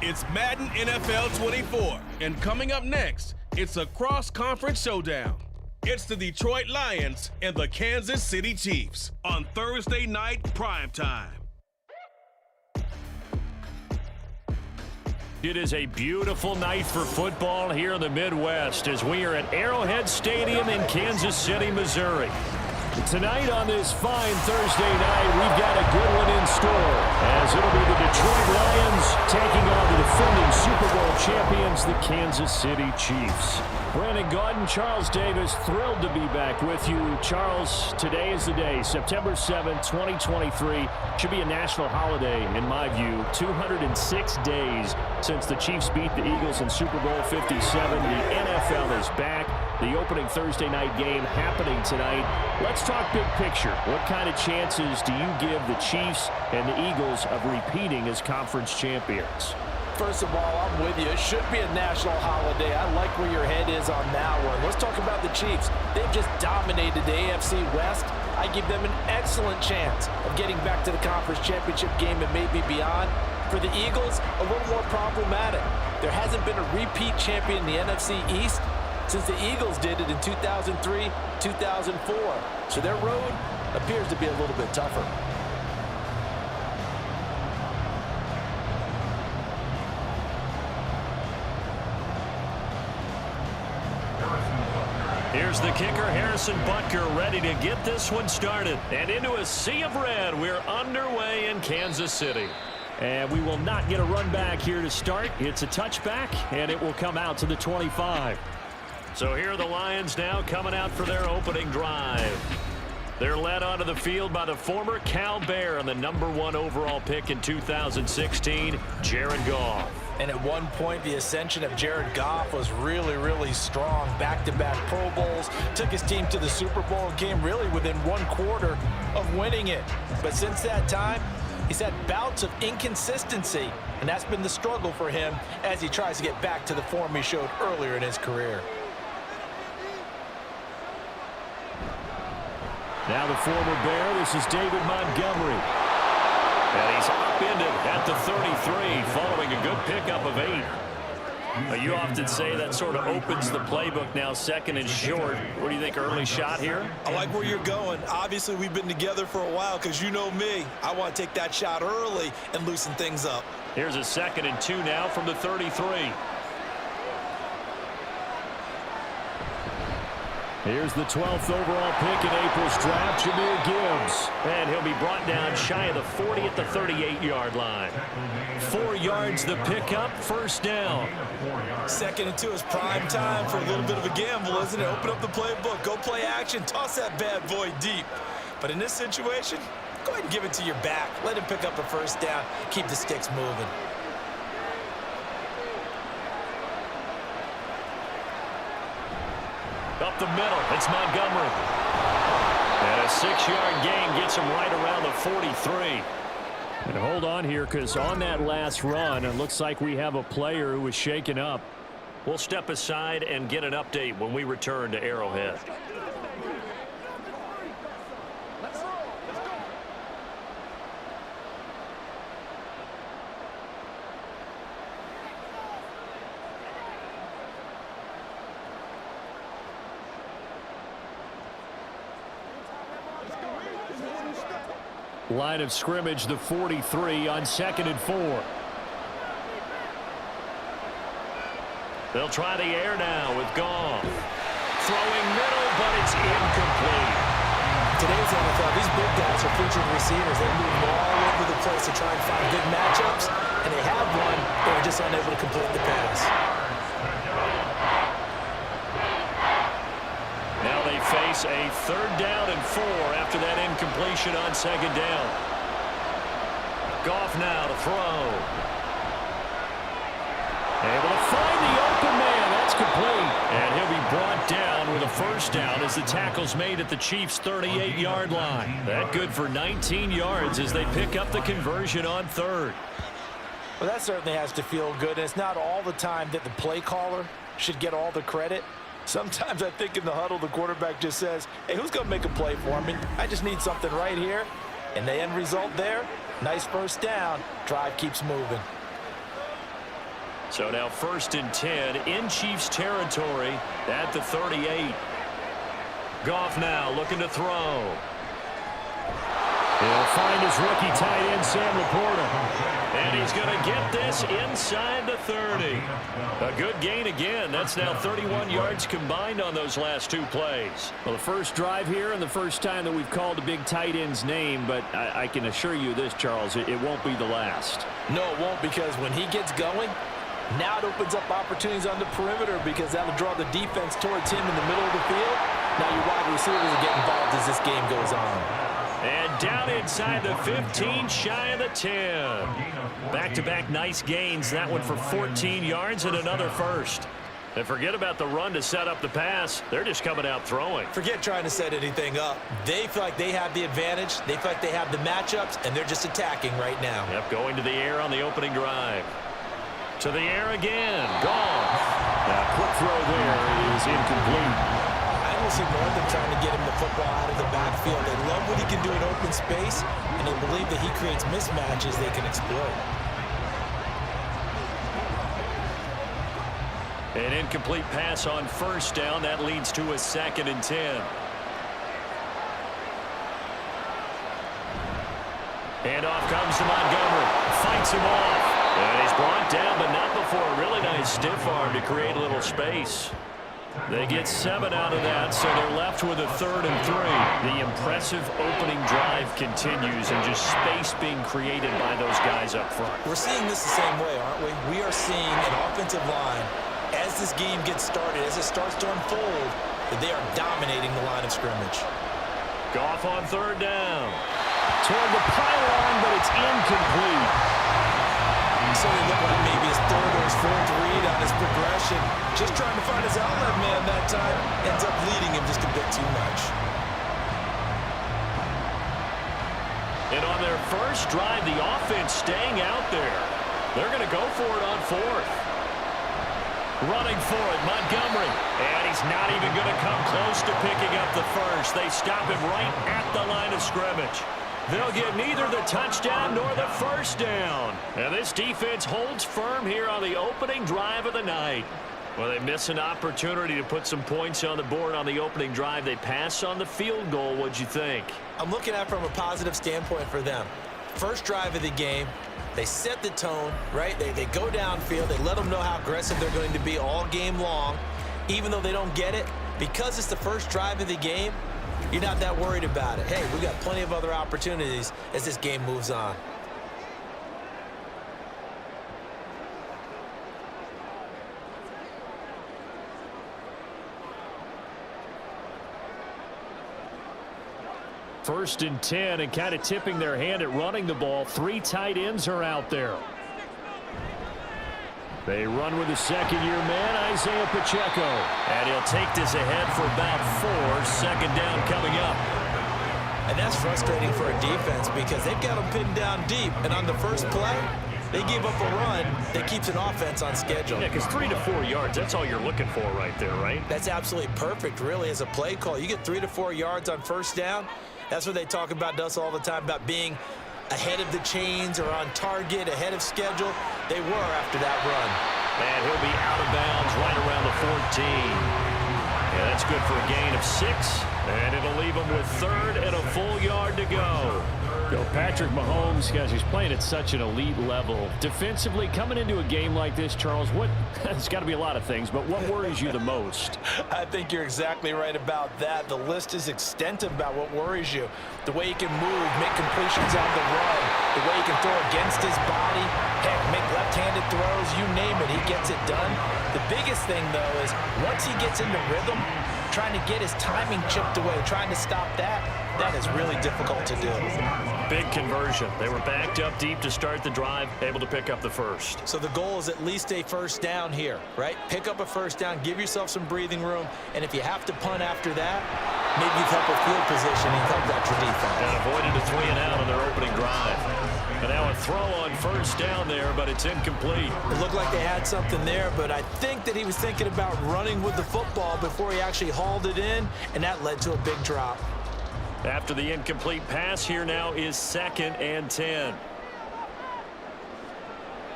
It's Madden NFL 24. And coming up next, it's a cross-conference showdown. It's the Detroit Lions and the Kansas City Chiefs on Thursday night primetime. It is a beautiful night for football here in the Midwest as we are at Arrowhead Stadium in Kansas City, Missouri. Tonight on this fine Thursday night, we've got a good one in store as it'll be the Detroit Lions taking on the defending Super Bowl champions, the Kansas City Chiefs. Brandon Gaudin, Charles Davis, thrilled to be back with you. Charles, today is the day, September 7th, 2023. Should be a national holiday, in my view. 206 days since the Chiefs beat the Eagles in Super Bowl 57. The NFL is back. The opening Thursday night game happening tonight. Let's talk big picture. What kind of chances do you give the Chiefs and the Eagles of repeating as conference champions? First of all, I'm with you. It should be a national holiday. I like where your head is on that one. Let's talk about the Chiefs. They've just dominated the AFC West. I give them an excellent chance of getting back to the conference championship game and maybe beyond. For the Eagles, a little more problematic. There hasn't been a repeat champion in the NFC East since the Eagles did it in 2003, 2004. So their road appears to be a little bit tougher. Here's the kicker, Harrison Butker, ready to get this one started. And into a sea of red, we're underway in Kansas City. And we will not get a run back here to start. It's a touchback, and it will come out to the 25. So here are the Lions now coming out for their opening drive. They're led onto the field by the former Cal Bear and the #1 overall pick in 2016, Jared Goff. And at one point, the ascension of Jared Goff was really, really strong. Back-to-back Pro Bowls, took his team to the Super Bowl and came really within one quarter of winning it. But since that time, he's had bouts of inconsistency, and that's been the struggle for him as he tries to get back to the form he showed earlier in his career. Now the former Bear, this is David Montgomery. And he's upended at the 33 following a good pickup of 8. You often say that sort of opens the playbook now, second and short. What do you think, early shot here? I like where you're going. Obviously, we've been together for a while because you know me. I want to take that shot early and loosen things up. Here's a 2nd and 2 now from the 33. Here's the 12th overall pick in April's draft, Jahmyr Gibbs. And he'll be brought down shy of the 40 at the 38-yard line. 4 yards the pickup, first down. 2nd and 2 is prime time for a little bit of a gamble, isn't it? Open up the playbook, go play action, toss that bad boy deep. But in this situation, go ahead and give it to your back. Let him pick up a first down, keep the sticks moving. Up the middle, it's Montgomery. And a 6-yard gain gets him right around the 43. And hold on here, because on that last run, it looks like we have a player who was shaken up. We'll step aside and get an update when we return to Arrowhead. Line of scrimmage, the 43 on 2nd and 4. They'll try the air now with Goff. Throwing middle, but it's incomplete. Today's NFL, these big guys are featured receivers. They move all over the place to try and find good matchups, and they have one. They were just unable to complete the pass. Now they face a 3rd down and 4 after that incompletion on 2nd down. Goff now to throw. Able to find the open man. That's complete. And he'll be brought down with a first down as the tackle's made at the Chiefs' 38-yard line. That good for 19 yards as they pick up the conversion on 3rd. Well, that certainly has to feel good. And it's not all the time that the play caller should get all the credit. Sometimes I think in the huddle, the quarterback just says, hey, who's going to make a play for me? I just need something right here. And the end result there, nice first down. Drive keeps moving. So now 1st and 10 in Chiefs territory at the 38. Goff now looking to throw. He'll find his rookie tight end, Sam Laporta. And he's going to get this inside the 30. A good gain again. That's now 31 yards combined on those last 2 plays. Well, the first drive here and the first time that we've called a big tight end's name, but I can assure you this, Charles, it won't be the last. No, it won't, because when he gets going, now it opens up opportunities on the perimeter, because that'll draw the defense towards him in the middle of the field. Now your wide receivers will get involved as this game goes on. And down inside the 15, shy of the 10. Back-to-back nice gains. That one for 14 yards and another first. And forget about the run to set up the pass. They're just coming out throwing. Forget trying to set anything up. They feel like they have the advantage. They feel like they have the matchups, and they're just attacking right now. Yep, going to the air on the opening drive. To the air again. Gone. Now, quick throw there is incomplete. I don't see more of them trying to get him the football out of the backfield. They love what he can do in open space, and they believe that he creates mismatches they can exploit. An incomplete pass on 1st down. That leads to a 2nd and 10. And off comes to Montgomery. Fights him off. And he's brought down, but not before a really nice stiff arm to create a little space. They get 7 out of that, so they're left with a 3rd and 3. The impressive opening drive continues, and just space being created by those guys up front. We're seeing this the same way, aren't we? We are seeing an offensive line, as this game gets started, as it starts to unfold, that they are dominating the line of scrimmage. Goff on 3rd down. Toward the pylon, but it's incomplete. So it looked like maybe his 3rd or his 4th read on his progression. Just trying to find his outlet man that time. Ends up leading him just a bit too much. And on their first drive, the offense staying out there. They're going to go for it on 4th. Running for it, Montgomery. And he's not even going to come close to picking up the first. They stop him right at the line of scrimmage. They'll get neither the touchdown nor the first down. And this defense holds firm here on the opening drive of the night. Well, they miss an opportunity to put some points on the board on the opening drive. They pass on the field goal. What'd you think? I'm looking at it from a positive standpoint for them. First drive of the game, they set the tone, right? They go downfield. They let them know how aggressive they're going to be all game long. Even though they don't get it, because it's the first drive of the game, you're not that worried about it. Hey, we've got plenty of other opportunities as this game moves on. First and 10, and kind of tipping their hand at running the ball. 3 tight ends are out there. They run with the 2nd-year man, Isaiah Pacheco. And he'll take this ahead for about 4. 2nd down coming up. And that's frustrating for a defense because they've got them pinned down deep. And on the first play, they give up a run that keeps an offense on schedule. Yeah, because 3 to 4 yards, that's all you're looking for right there, right? That's absolutely perfect, really, as a play call. You get 3 to 4 yards on first down. That's what they talk about to us all the time, about being ahead of the chains or on target, ahead of schedule. They were after that run. And he'll be out of bounds right around the 14. Yeah, that's good for a gain of 6. And it'll leave him with 3rd and a full yard to go. Patrick Mahomes, guys, he's playing at such an elite level. Defensively, coming into a game like this, Charles, it's got to be a lot of things, but what worries you the most? I think you're exactly right about that. The list is extensive about what worries you. The way he can move, make completions on the run, the way he can throw against his body, heck, make left-handed throws, you name it, he gets it done. The biggest thing, though, is once he gets into rhythm, trying to get his timing chipped away, trying to stop that is really difficult to do. Big conversion. They were backed up deep to start the drive, able to pick up the first. So the goal is at least a first down here, right? Pick up a first down, give yourself some breathing room, and if you have to punt after that, maybe you've helped with field position and helped out your defense. And avoided a 3 and out on their opening drive. And now a throw on first down there, but it's incomplete. It looked like they had something there, but I think that he was thinking about running with the football before he actually hauled it in, and that led to a big drop. After the incomplete pass, here now is 2nd and 10.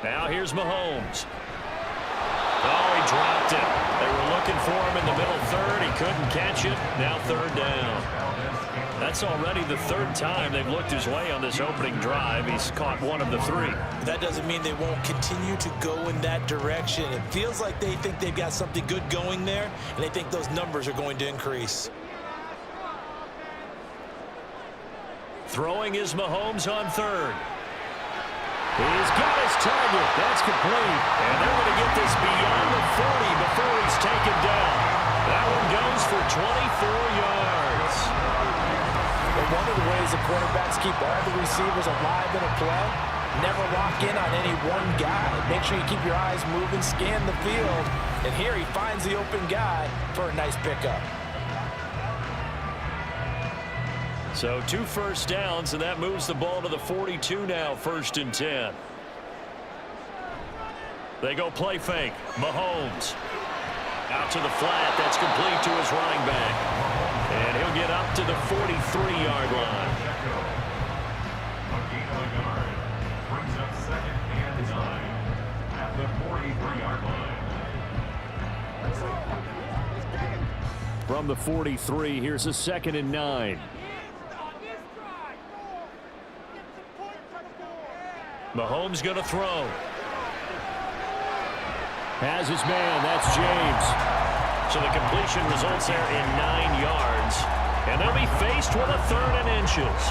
Now here's Mahomes. Oh, he dropped it. They were looking for him in the middle third. He couldn't catch it. Now third down. That's already the third time they've looked his way on this opening drive. He's caught one of the three. That doesn't mean they won't continue to go in that direction. It feels like they think they've got something good going there, and they think those numbers are going to increase. Throwing is Mahomes on third. He's got his target. That's complete. And they're going to get this beyond the 40 before he's taken down. That one goes for 24 yards. And one of the ways the quarterbacks keep all the receivers alive in a play, never lock in on any one guy. Make sure you keep your eyes moving, scan the field. And here he finds the open guy for a nice pickup. So 2 first downs, and that moves the ball to the 42 now, 1st and 10. They go play fake. Mahomes out to the flat. That's complete to his running back. And he'll get up to the 43-yard line. Brings up 2nd and 9 at the 43-yard line. From the 43, here's a 2nd and 9. Mahomes going to throw. Has his man. That's James. So the completion results there in 9 yards. And they'll be faced with a 3rd and inches.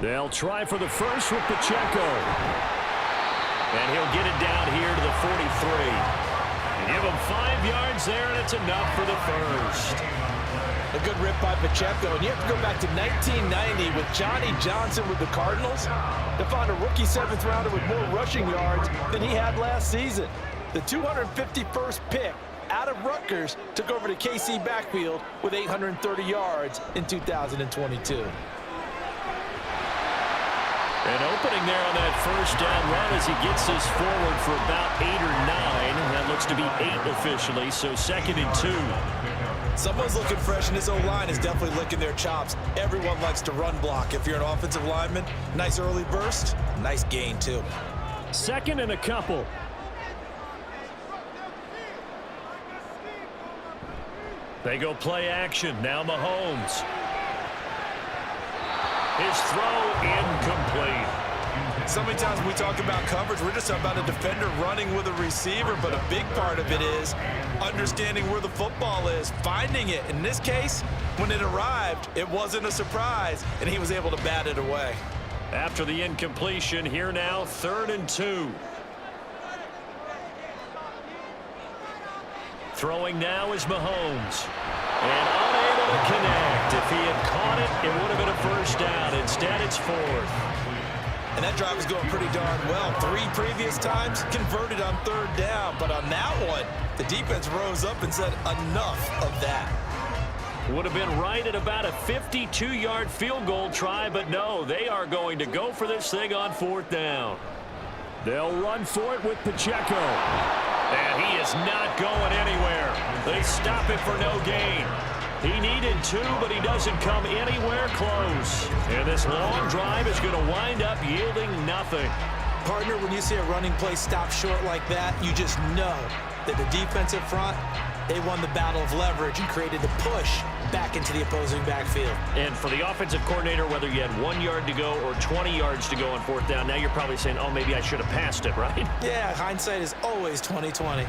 They'll try for the first with Pacheco. And he'll get it down here to the 43. Give him 5 yards there, and it's enough for the first. A good rip by Pacheco. And you have to go back to 1990 with Johnny Johnson with the Cardinals to find a rookie 7th rounder with more rushing yards than he had last season. The 251st pick out of Rutgers took over the KC backfield with 830 yards in 2022. An opening there on that first down run as he gets this forward for about 8 or 9. And that looks to be 8 officially, so 2nd and 2. Someone's looking fresh, and this O-line is definitely licking their chops. Everyone likes to run block. If you're an offensive lineman, nice early burst, nice gain too. 2nd and a couple. They go play action. Now Mahomes. His throw incomplete. So many times when we talk about coverage, we're just talking about a defender running with a receiver, but a big part of it is understanding where the football is, finding it. In this case, when it arrived, it wasn't a surprise, and he was able to bat it away. After the incompletion, here now, 3rd and 2. Throwing now is Mahomes. And unable to connect. If he had caught it, it would have been a first down. Instead, it's 4th. And that drive is going pretty darn well. 3 previous times converted on 3rd down. But on that one, the defense rose up and said enough of that. Would have been right at about a 52-yard field goal try, but no, they are going to go for this thing on 4th down. They'll run for it with Pacheco. And he is not going anywhere. They stop it for no gain. He needed 2, but he doesn't come anywhere close. And this long drive is going to wind up yielding nothing. Partner, when you see a running play stop short like that, you just know that the defensive front, they won the battle of leverage and created the push back into the opposing backfield. And for the offensive coordinator, whether you had 1 yard to go or 20 yards to go on 4th down, now you're probably saying, oh, maybe I should have passed it, right? Yeah, hindsight is always 20/20.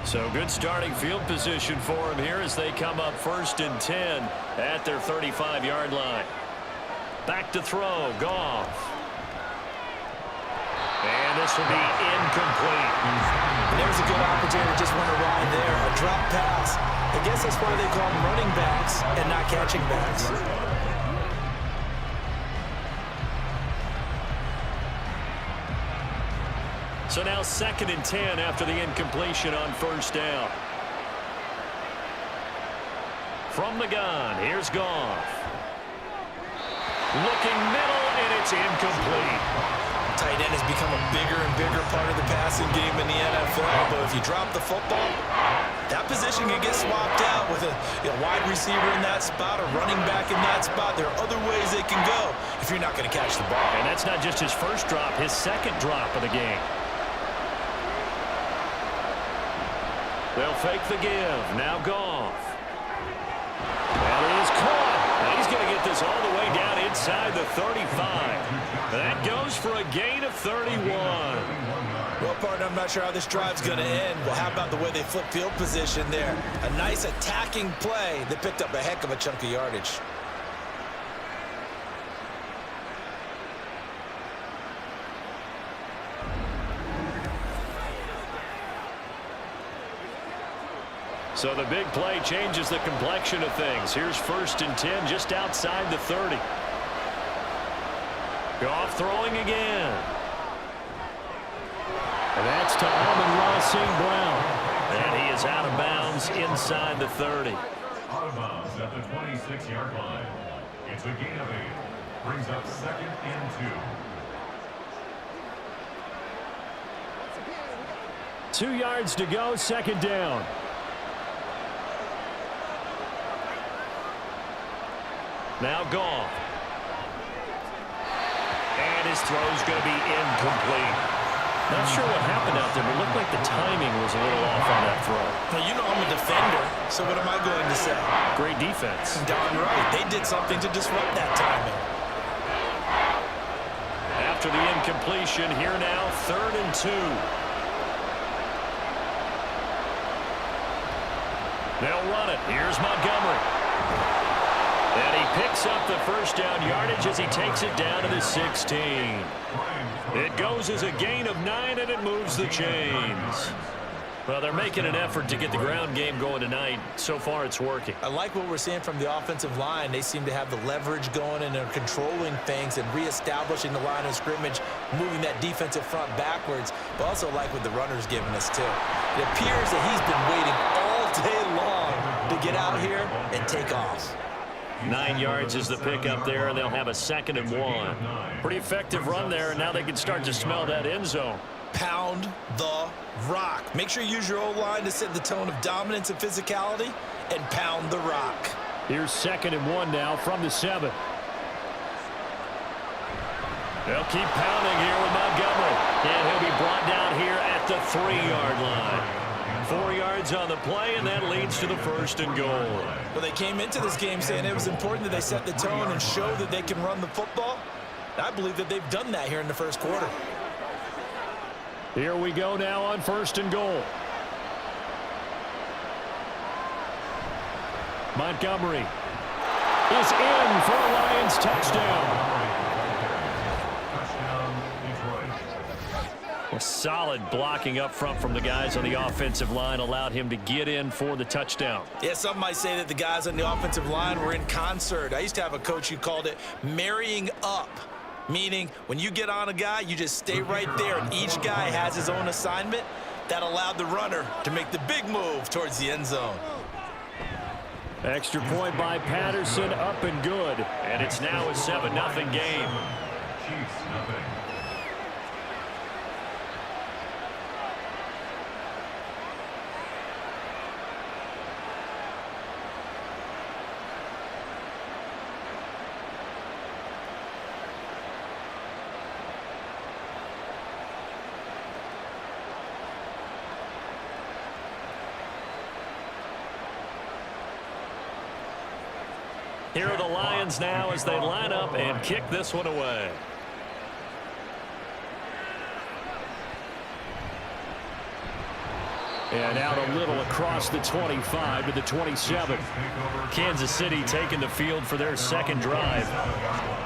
So good starting field position for him here as they come up 1st and 10 at their 35-yard line. Back to throw, Goff. And this will be incomplete. There's a good opportunity, just went awry there. A drop pass. I guess that's why they call them running backs and not catching backs. So now 2nd and 10 after the incompletion on first down. From the gun, here's Goff. Looking middle, and it's incomplete. Tight end has become a bigger and bigger part of the passing game in the NFL, but if you drop the football, that position can get swapped out with a wide receiver in that spot, a running back in that spot. There are other ways they can go if you're not going to catch the ball. And that's not just his first drop, his second drop of the game. They'll fake the give. Now Goff. And he is caught. And he's going to get this all the way down inside the 35. That goes for a gain of 31. Well, partner, I'm not sure how this drive's going to end. Well, how about the way they flip field position there? A nice attacking play that picked up a heck of a chunk of yardage. So the big play changes the complexion of things. Here's 1st and 10 just outside the 30. Goff throwing again. And that's to Amon-Ra St. Brown. And he is out of bounds inside the 30. Out of bounds at the 26-yard line. It's a gain of 8. Brings up 2nd and 2. 2 yards to go, 2nd down. Now Goff. And his throw's going to be incomplete. Not sure what happened out there, but it looked like the timing was a little off on that throw. Now, you know I'm a defender, so what am I going to say? Great defense. Darn right. They did something to disrupt that timing. After the incompletion, here now, 3rd and 2. They'll run it. Here's Montgomery. And he picks up the first down yardage as he takes it down to the 16. It goes as a gain of 9, and it moves the chains. Well, they're making an effort to get the ground game going tonight. So far, it's working. I like what we're seeing from the offensive line. They seem to have the leverage going, and they're controlling things and reestablishing the line of scrimmage, moving that defensive front backwards, but also like what the runner's giving us, too. It appears that he's been waiting all day long to get out here and take off. 9 yards is the pickup there, and they'll have a 2nd and 1. Pretty effective run there, and now they can start to smell that end zone. Pound the rock. Make sure you use your O-line to set the tone of dominance and physicality, and pound the rock. Here's 2nd and 1 now from the 7. They'll keep pounding here with Montgomery, and he'll be brought down here at the 3-yard line. 4 yards on the play, and that leads to the 1st and goal. Well, they came into this game saying it was important that they set the tone and show that they can run the football. And I believe that they've done that here in the first quarter. Here we go now on 1st and goal. Montgomery is in for a Lions touchdown. Solid blocking up front from the guys on the offensive line allowed him to get in for the touchdown. Yeah, some might say that the guys on the offensive line were in concert. I used to have a coach who called it marrying up, meaning when you get on a guy, you just stay right there, and each guy has his own assignment. That allowed the runner to make the big move towards the end zone. Extra point by Patterson, up and good. And it's now a 7-0 game. Chiefs, nothing. Here are the Lions now as they line up and kick this one away. And out a little across the 25 to the 27. Kansas City taking the field for their 2nd drive.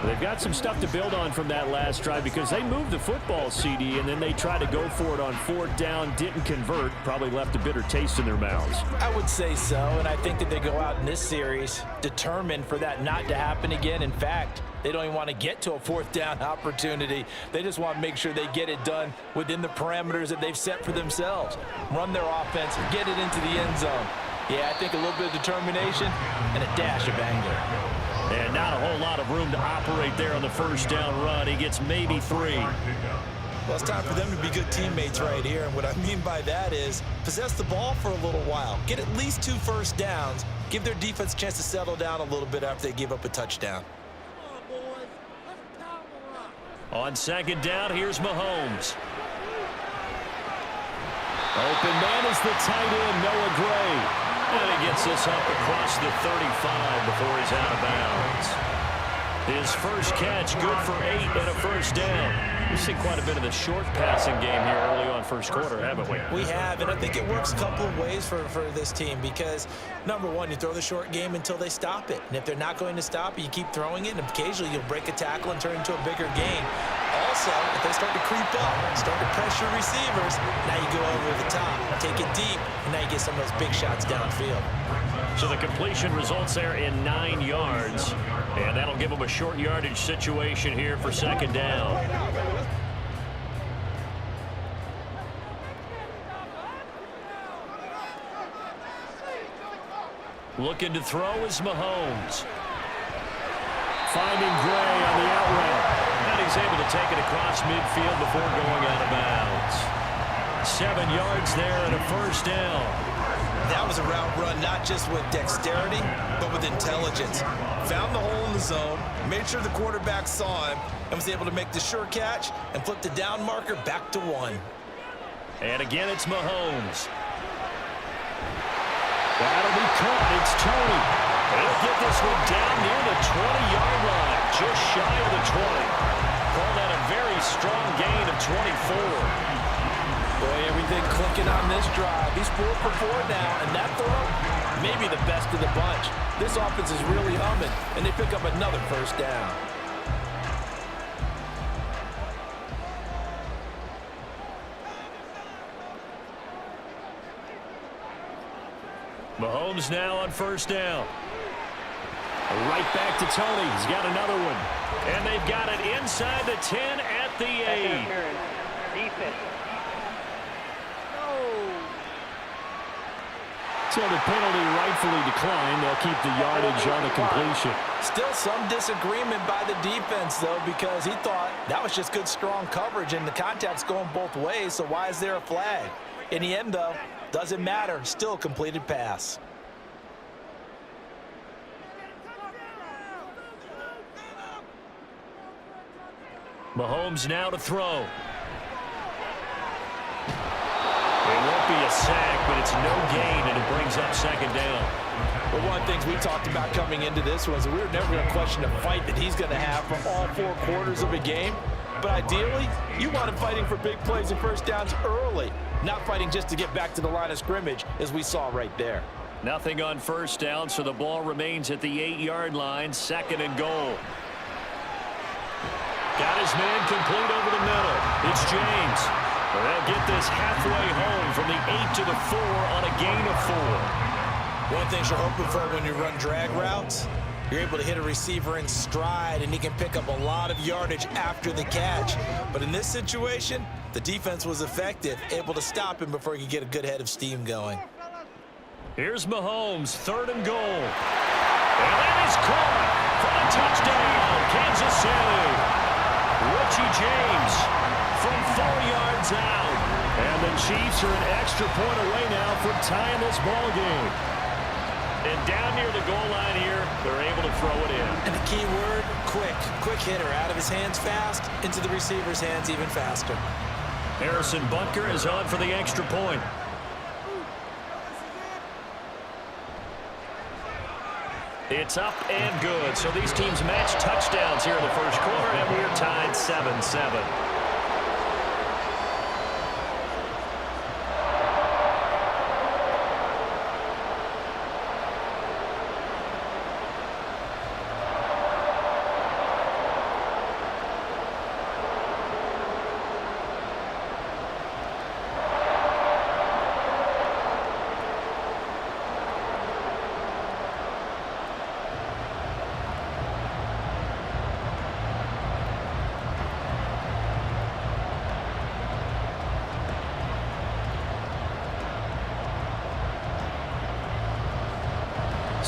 They've got some stuff to build on from that last drive because they moved the football, CD, and then they tried to go for it on 4th down, didn't convert, probably left a bitter taste in their mouths. I would say so, and I think that they go out in this series determined for that not to happen again. In fact, They don't even want to get to a fourth down opportunity. They just want to make sure they get it done within the parameters that they've set for themselves. Run their offense, get it into the end zone. Yeah, I think a little bit of determination and a dash of anger. And not a whole lot of room to operate there on the first down run. He gets maybe 3. Well, it's time for them to be good teammates right here. And what I mean by that is possess the ball for a little while. Get at least 2 first downs. Give their defense a chance to settle down a little bit after they give up a touchdown. On second down, here's Mahomes. Open man is the tight end, Noah Gray. And he gets this up across the 35 before he's out of bounds. His first catch, good for 8 and a first down. We've seen quite a bit of the short passing game here early on first quarter, haven't we? We have, and I think it works a couple of ways for this team because, number one, you throw the short game until they stop it. And if they're not going to stop it, you keep throwing it, and occasionally you'll break a tackle and turn it into a bigger gain. Also, if they start to creep up, start to pressure receivers, now you go over the top, take it deep, and now you get some of those big shots downfield. So the completion results there in 9 yards, and that'll give them a short yardage situation here for second down. Looking to throw is Mahomes. Finding Gray on the out route. And he's able to take it across midfield before going out of bounds. 7 yards there and a first down. That was a route run not just with dexterity, but with intelligence. Found the hole in the zone, made sure the quarterback saw him, and was able to make the sure catch and flip the down marker back to 1. And again, it's Mahomes. That'll be caught. It's Tony. He'll get this one down near the 20-yard line, just shy of the 20. Call that a very strong gain of 24. Boy, everything clicking on this drive. He's 4 for 4 now, and that throw, maybe the best of the bunch. This offense is really humming, and they pick up another first down. Mahomes now on first down. Right back to Tony. He's got another one. And they've got it inside the 10 at the 8. Defense. So the penalty rightfully declined. They'll keep the yardage on the completion. Still some disagreement by the defense, though, because he thought that was just good, strong coverage, and the contact's going both ways, so why is there a flag? In the end, though, doesn't matter. Still a completed pass. Mahomes now to throw. It won't be a sack, but it's no gain, and it brings up second down. Well, one of the things we talked about coming into this was we were never going to question the fight that he's going to have for all 4 quarters of a game. But ideally, you want him fighting for big plays and first downs early, not fighting just to get back to the line of scrimmage, as we saw right there. Nothing on first down, so the ball remains at the 8-yard line, second and goal. Got his man complete over the middle. It's James. They'll get this halfway home from the 8 to the 4 on a gain of 4. One thing you're hoping for when you run drag routes, you're able to hit a receiver in stride, and he can pick up a lot of yardage after the catch. But in this situation, the defense was effective, able to stop him before he could get a good head of steam going. Here's Mahomes, 3rd and goal. And that is caught for the touchdown, Kansas City. Richie James from 4 yards out. And the Chiefs are an extra point away now from tying this ball game. And down near the goal line here, they're able to throw it in. And the key word, quick. Quick hitter, out of his hands fast, into the receiver's hands even faster. Harrison Butker is on for the extra point. It's up and good. So these teams match touchdowns here in the first quarter, and we're tied 7-7.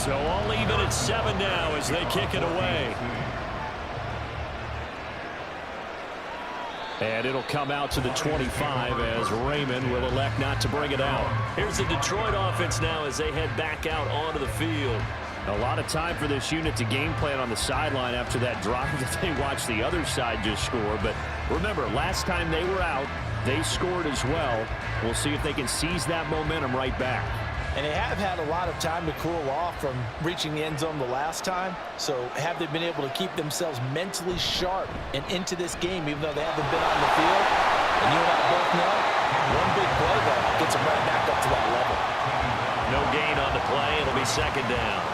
So all even at 7 now as they kick it away. And it'll come out to the 25 as Raymond will elect not to bring it out. Here's the Detroit offense now as they head back out onto the field. A lot of time for this unit to game plan on the sideline after that drive that they watched the other side just score. But remember, last time they were out, they scored as well. We'll see if they can seize that momentum right back. And they have had a lot of time to cool off from reaching the end zone the last time. So have they been able to keep themselves mentally sharp and into this game even though they haven't been on the field? And you and I both know, one big play though gets them right back up to that level. No gain on the play. It'll be 2nd down.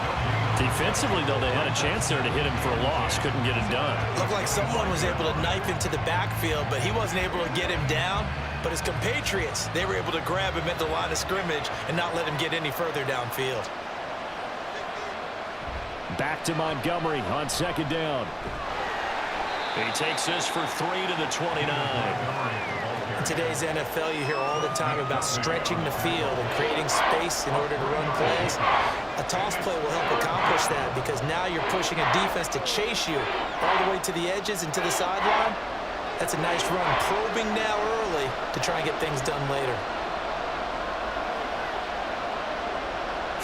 Defensively, though, they had a chance there to hit him for a loss. Couldn't get it done. Looked like someone was able to knife into the backfield, but he wasn't able to get him down. But his compatriots, they were able to grab him at the line of scrimmage and not let him get any further downfield. Back to Montgomery on 2nd down. He takes this for 3 to the 29. In today's NFL, you hear all the time about stretching the field and creating space in order to run plays. A toss play will help accomplish that because now you're pushing a defense to chase you all the way to the edges and to the sideline. That's a nice run, probing now early to try and get things done later.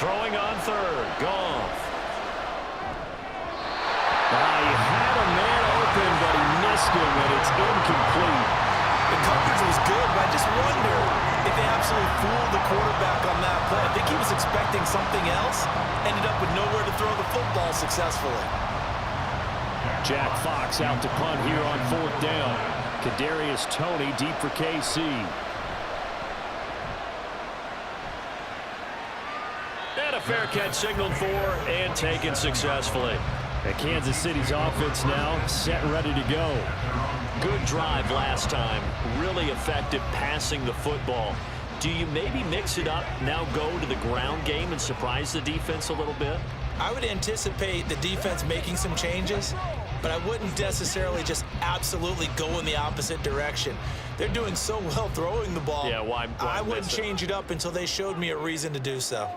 Throwing on 3rd, Goff. He had a man open, but he missed him, and it's incomplete. The coverage was good, but I just wonder if they absolutely fooled the quarterback on that play. I think he was expecting something else, ended up with nowhere to throw the football successfully. Jack Fox out to punt here on 4th down. Kadarius Toney deep for KC. And a fair catch signaled for and taken successfully. And Kansas City's offense now set and ready to go. Good drive last time. Really effective passing the football. Do you maybe mix it up, now go to the ground game and surprise the defense a little bit? I would anticipate the defense making some changes, but I wouldn't necessarily just absolutely go in the opposite direction. They're doing so well throwing the ball. Yeah, why I wouldn't change it up until they showed me a reason to do so.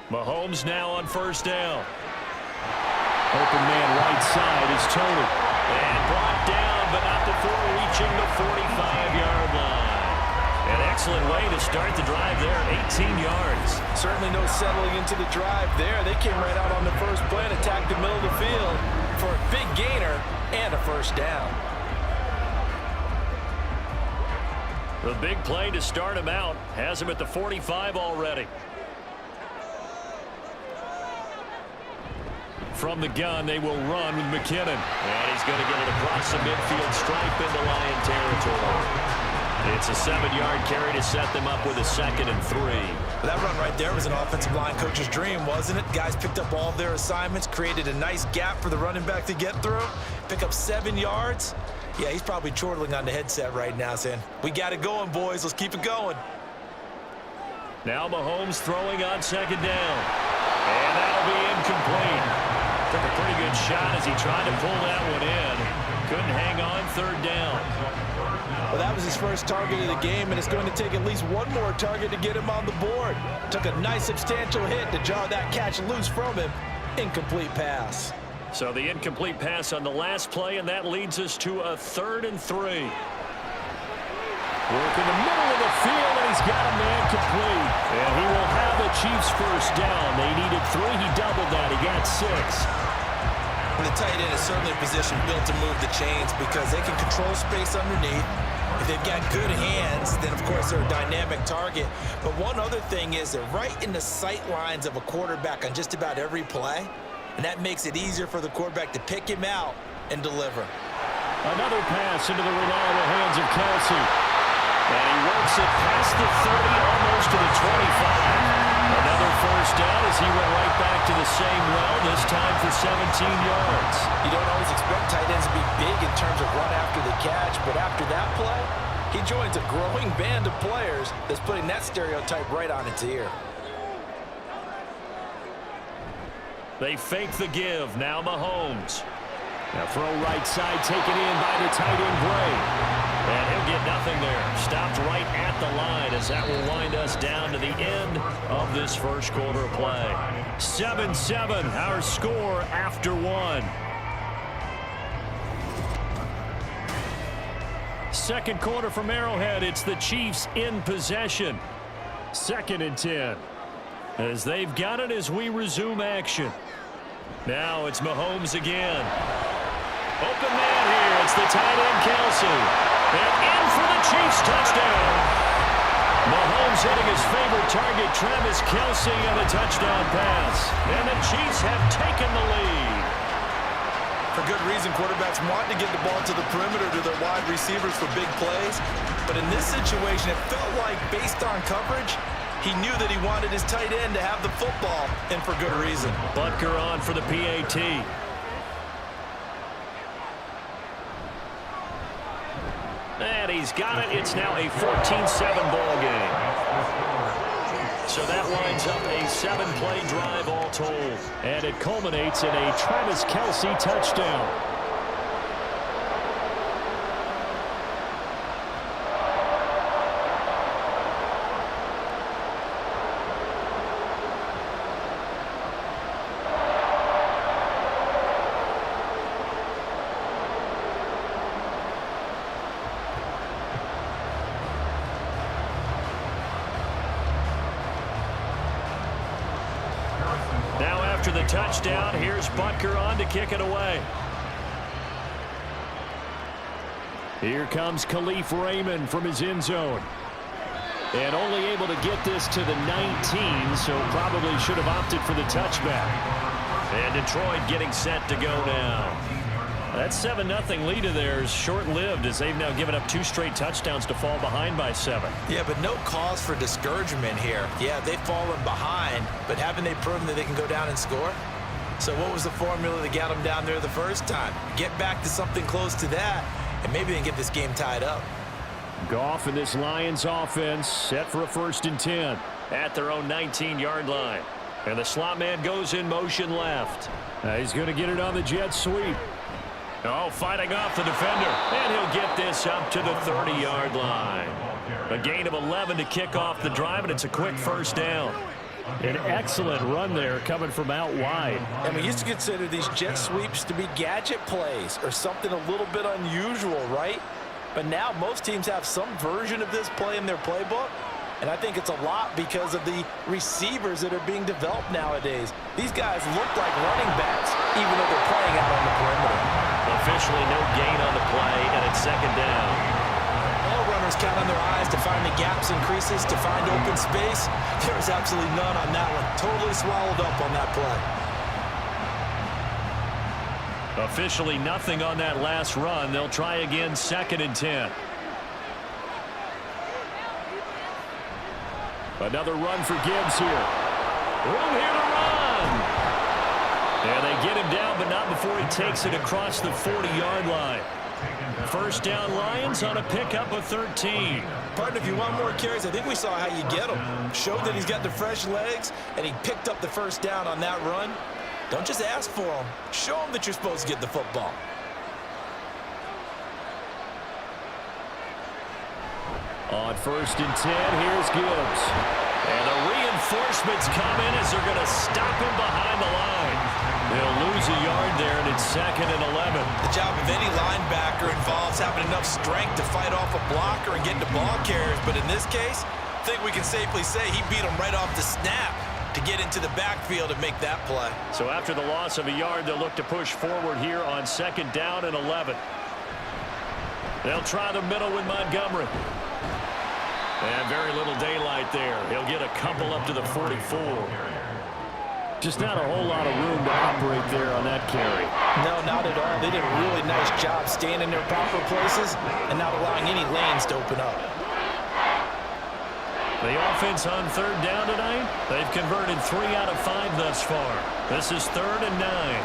Mahomes now on 1st down. Open man right side is Toney. And brought down, but not before reaching the 45-yard line. An excellent way to start the drive there, 18 yards. Certainly no settling into the drive there. They came right out on the first play and attacked the middle of the field for a big gainer and a 1st down. The big play to start him out has him at the 45 already. From the gun, they will run with McKinnon. And he's going to get it across the midfield stripe into Lion territory. It's a 7-yard carry to set them up with a 2nd and 3. That run right there was an offensive line coach's dream, wasn't it? Guys picked up all of their assignments, created a nice gap for the running back to get through, pick up 7 yards. Yeah, he's probably chortling on the headset right now saying, we got it going, boys. Let's keep it going. Now Mahomes throwing on 2nd down. And that'll be incomplete. Took a pretty good shot as he tried to pull that one in. Couldn't hang on 3rd down. Well, that was his first target of the game, and it's going to take at least one more target to get him on the board. Took a nice substantial hit to jar that catch loose from him. Incomplete pass. So the incomplete pass on the last play, and that leads us to a 3rd and 3. Work in the middle of the field, and he's got a man complete. And he will have the Chiefs 1st down. They needed 3. He doubled that. He got 6. The tight end is certainly a position built to move the chains because they can control space underneath. If they've got good hands, then, of course, they're a dynamic target. But one other thing is they're right in the sight lines of a quarterback on just about every play, and that makes it easier for the quarterback to pick him out and deliver. Another pass into the reliable hands of Kelsey. And he works it past the 30, almost to the 25. Another 1st down as he went right back to the same well, this time for 17 yards. You don't always expect tight ends to be big in terms of run after the catch, but after that play, he joins a growing band of players that's putting that stereotype right on its ear. They fake the give. Now Mahomes. Now throw right side taken in by the tight end Gray. And he'll get nothing there. Stopped right at the line as that will wind us down to the end of this first quarter of play. 7-7, our score after one. Second quarter from Arrowhead. It's the Chiefs in possession. 2nd and 10. As they've got it as we resume action. Now it's Mahomes again. Open man here. It's the tight end, Kelsey. And in for the Chiefs touchdown. Mahomes hitting his favorite target, Travis Kelsey, on the touchdown pass. And the Chiefs have taken the lead. For good reason, quarterbacks want to get the ball to the perimeter to their wide receivers for big plays. But in this situation, it felt like, based on coverage, he knew that he wanted his tight end to have the football, and for good reason. Butker on for the PAT. And he's got it. It's now a 14-7 ball game. So that winds up a 7-play drive all told. And it culminates in a Travis Kelsey touchdown. After the touchdown, here's Butker on to kick it away. Here comes Khalif Raymond from his end zone. And only able to get this to the 19, so probably should have opted for the touchback. And Detroit getting set to go now. That 7-0 lead of theirs short-lived as they've now given up 2 straight touchdowns to fall behind by 7. Yeah, but no cause for discouragement here. Yeah, they've fallen behind, but haven't they proven that they can go down and score? So what was the formula that got them down there the first time? Get back to something close to that, and maybe they can get this game tied up. Goff and this Lions offense set for a 1st and 10 at their own 19-yard line. And the slot man goes in motion left. He's going to get it on the jet sweep. Oh, fighting off the defender. And he'll get this up to the 30-yard line. A gain of 11 to kick off the drive, and it's a quick 1st down. An excellent run there coming from out wide. And we used to consider these jet sweeps to be gadget plays or something a little bit unusual, right? But now most teams have some version of this play in their playbook. And I think it's a lot because of the receivers that are being developed nowadays. These guys look like running backs, even though they're playing out on the perimeter. Officially no gain on the play, and it's 2nd down. All runners count on their eyes to find the gaps and creases, to find open space. There was absolutely none on that one. Totally swallowed up on that play. Officially nothing on that last run. They'll try again, 2nd and 10. Another run for Gibbs here. Room here to run. And they get him down, but not before he takes it across the 40-yard line. 1st down Lions on a pickup of 13. Partner, if you want more carries, I think we saw how you get him. Showed that he's got the fresh legs, and he picked up the 1st down on that run. Don't just ask for him. Show him that you're supposed to get the football. On 1st and 10, here's Gibbs. And the reinforcements come in as they're going to stop him behind the line. They'll lose a yard there, and it's 2nd and 11. The job of any linebacker involves having enough strength to fight off a blocker and get to ball carriers. But in this case, I think we can safely say he beat him right off the snap to get into the backfield and make that play. So after the loss of a yard, they'll look to push forward here on 2nd down and 11. They'll try the middle with Montgomery. And very little daylight there. He'll get a couple up to the 44. Just not a whole lot of room to operate there on that carry. No, not at all. They did a really nice job staying in their proper places and not allowing any lanes to open up. The offense on 3rd down tonight, they've converted 3 out of 5 thus far. This is 3rd and 9.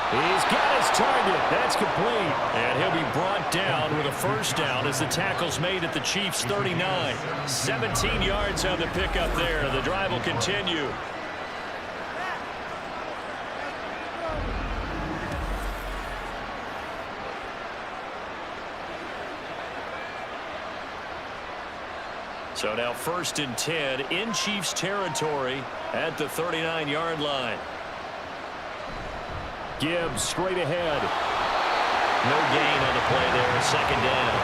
He's got his target. That's complete. And he'll be brought down with a 1st down as the tackle's made at the Chiefs' 39. 17 yards on the pickup there. The drive will continue. So now 1st and 10 in Chiefs territory at the 39-yard line. Gibbs straight ahead. No gain on the play there, 2nd down.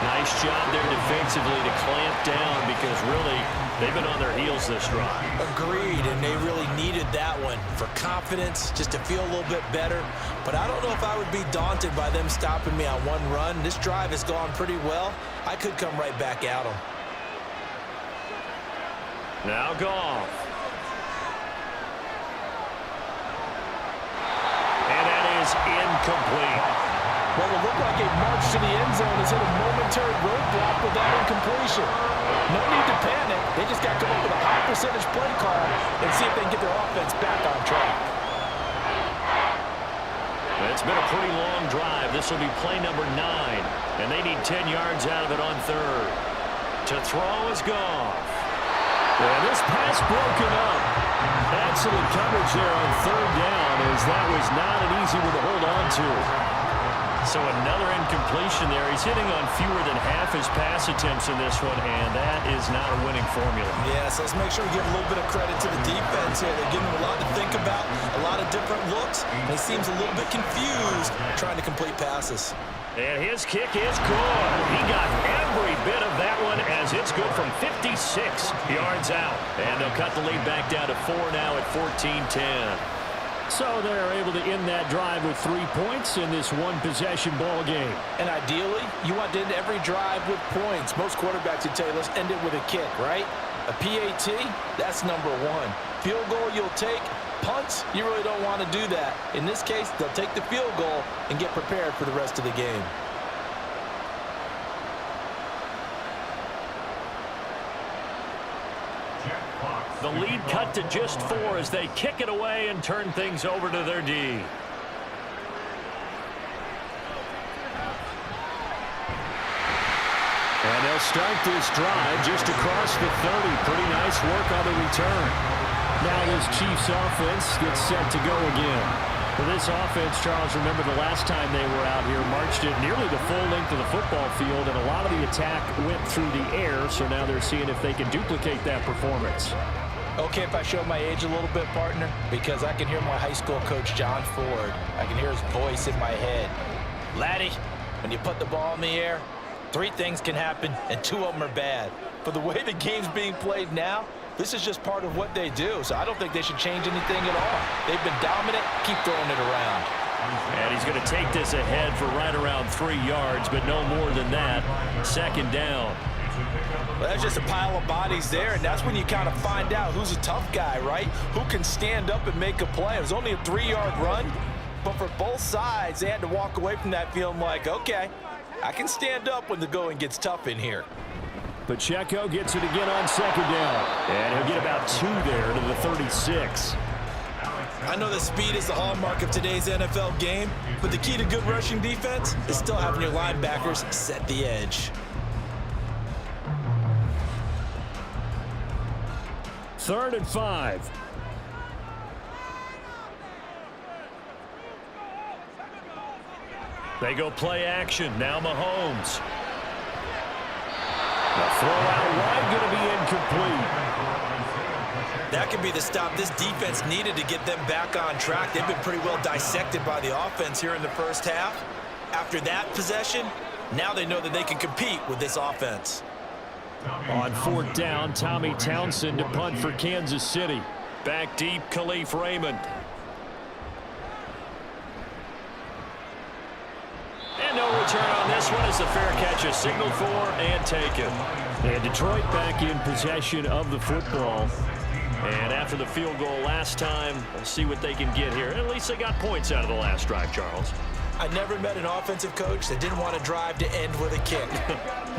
Nice job there defensively to clamp down because really they've been on their heels this drive. Agreed, and they really needed that one for confidence, just to feel a little bit better. But I don't know if I would be daunted by them stopping me on one run. This drive has gone pretty well. I could come right back at them. Now Goff. And that is incomplete. Well, it looked like a march to the end zone has hit a momentary roadblock with that incompletion. No need to panic. They just got to come up with a high percentage play call and see if they can get their offense back on track. It's been a pretty long drive. This will be play number 9, and they need 10 yards out of it on 3rd. To throw is Goff. And this pass broken up. Excellent coverage there on 3rd down, as that was not an easy one to hold on to. So another incompletion there. He's hitting on fewer than half his pass attempts in this one, and that is not a winning formula. Yeah, so let's make sure we give a little bit of credit to the defense here. They're giving him a lot to think about, a lot of different looks, and he seems a little bit confused trying to complete passes. And his kick is good. He got every bit of that one as it's good from 56 yards out. And they'll cut the lead back down to 4 now at 14-10. So they're able to end that drive with 3 points in this one-possession ball game. And ideally, you want to end every drive with points. Most quarterbacks would tell you, let's end it with a kick, right? A PAT, that's number 1. Field goal you'll take. Punts, you really don't want to do that. In this case, they'll take the field goal and get prepared for the rest of the game. The lead cut to just 4 as they kick it away and turn things over to their D. And they'll start this drive just across the 30. Pretty nice work on the return. Now this Chiefs offense gets set to go again. For this offense, Charles, remember the last time they were out here, marched it nearly the full length of the football field, and a lot of the attack went through the air, so now they're seeing if they can duplicate that performance. Okay, if I show my age a little bit, partner, because I can hear my high school coach, John Ford. I can hear his voice in my head. Laddie, when you put the ball in the air, 3 things can happen, and 2 of them are bad. But the way the game's being played now, this is just part of what they do, so I don't think they should change anything at all. They've been dominant. Keep throwing it around. And he's going to take this ahead for right around 3 yards, but no more than that. 2nd down. Well, that's just a pile of bodies there, and that's when you kind of find out who's a tough guy, right? Who can stand up and make a play. It was only a 3-yard run, but for both sides, they had to walk away from that feeling like, okay, I can stand up when the going gets tough in here. Pacheco gets it again on 2nd down. And he'll get about 2 there to the 36. I know that speed is the hallmark of today's NFL game, but the key to good rushing defense is still having your linebackers set the edge. 3rd and 5. They go play action. Now Mahomes. The throw out wide going to be incomplete. That could be the stop this defense needed to get them back on track. They've been pretty well dissected by the offense here in the first half. After that possession, now they know that they can compete with this offense. On 4th down, Tommy Townsend to punt for Kansas City. Back deep, Khalif Raymond. And no return on this one as the fair catch is signaled for and taken. And Detroit back in possession of the football. And after the field goal last time, we'll see what they can get here. At least they got points out of the last drive, Charles. I never met an offensive coach that didn't want to drive to end with a kick.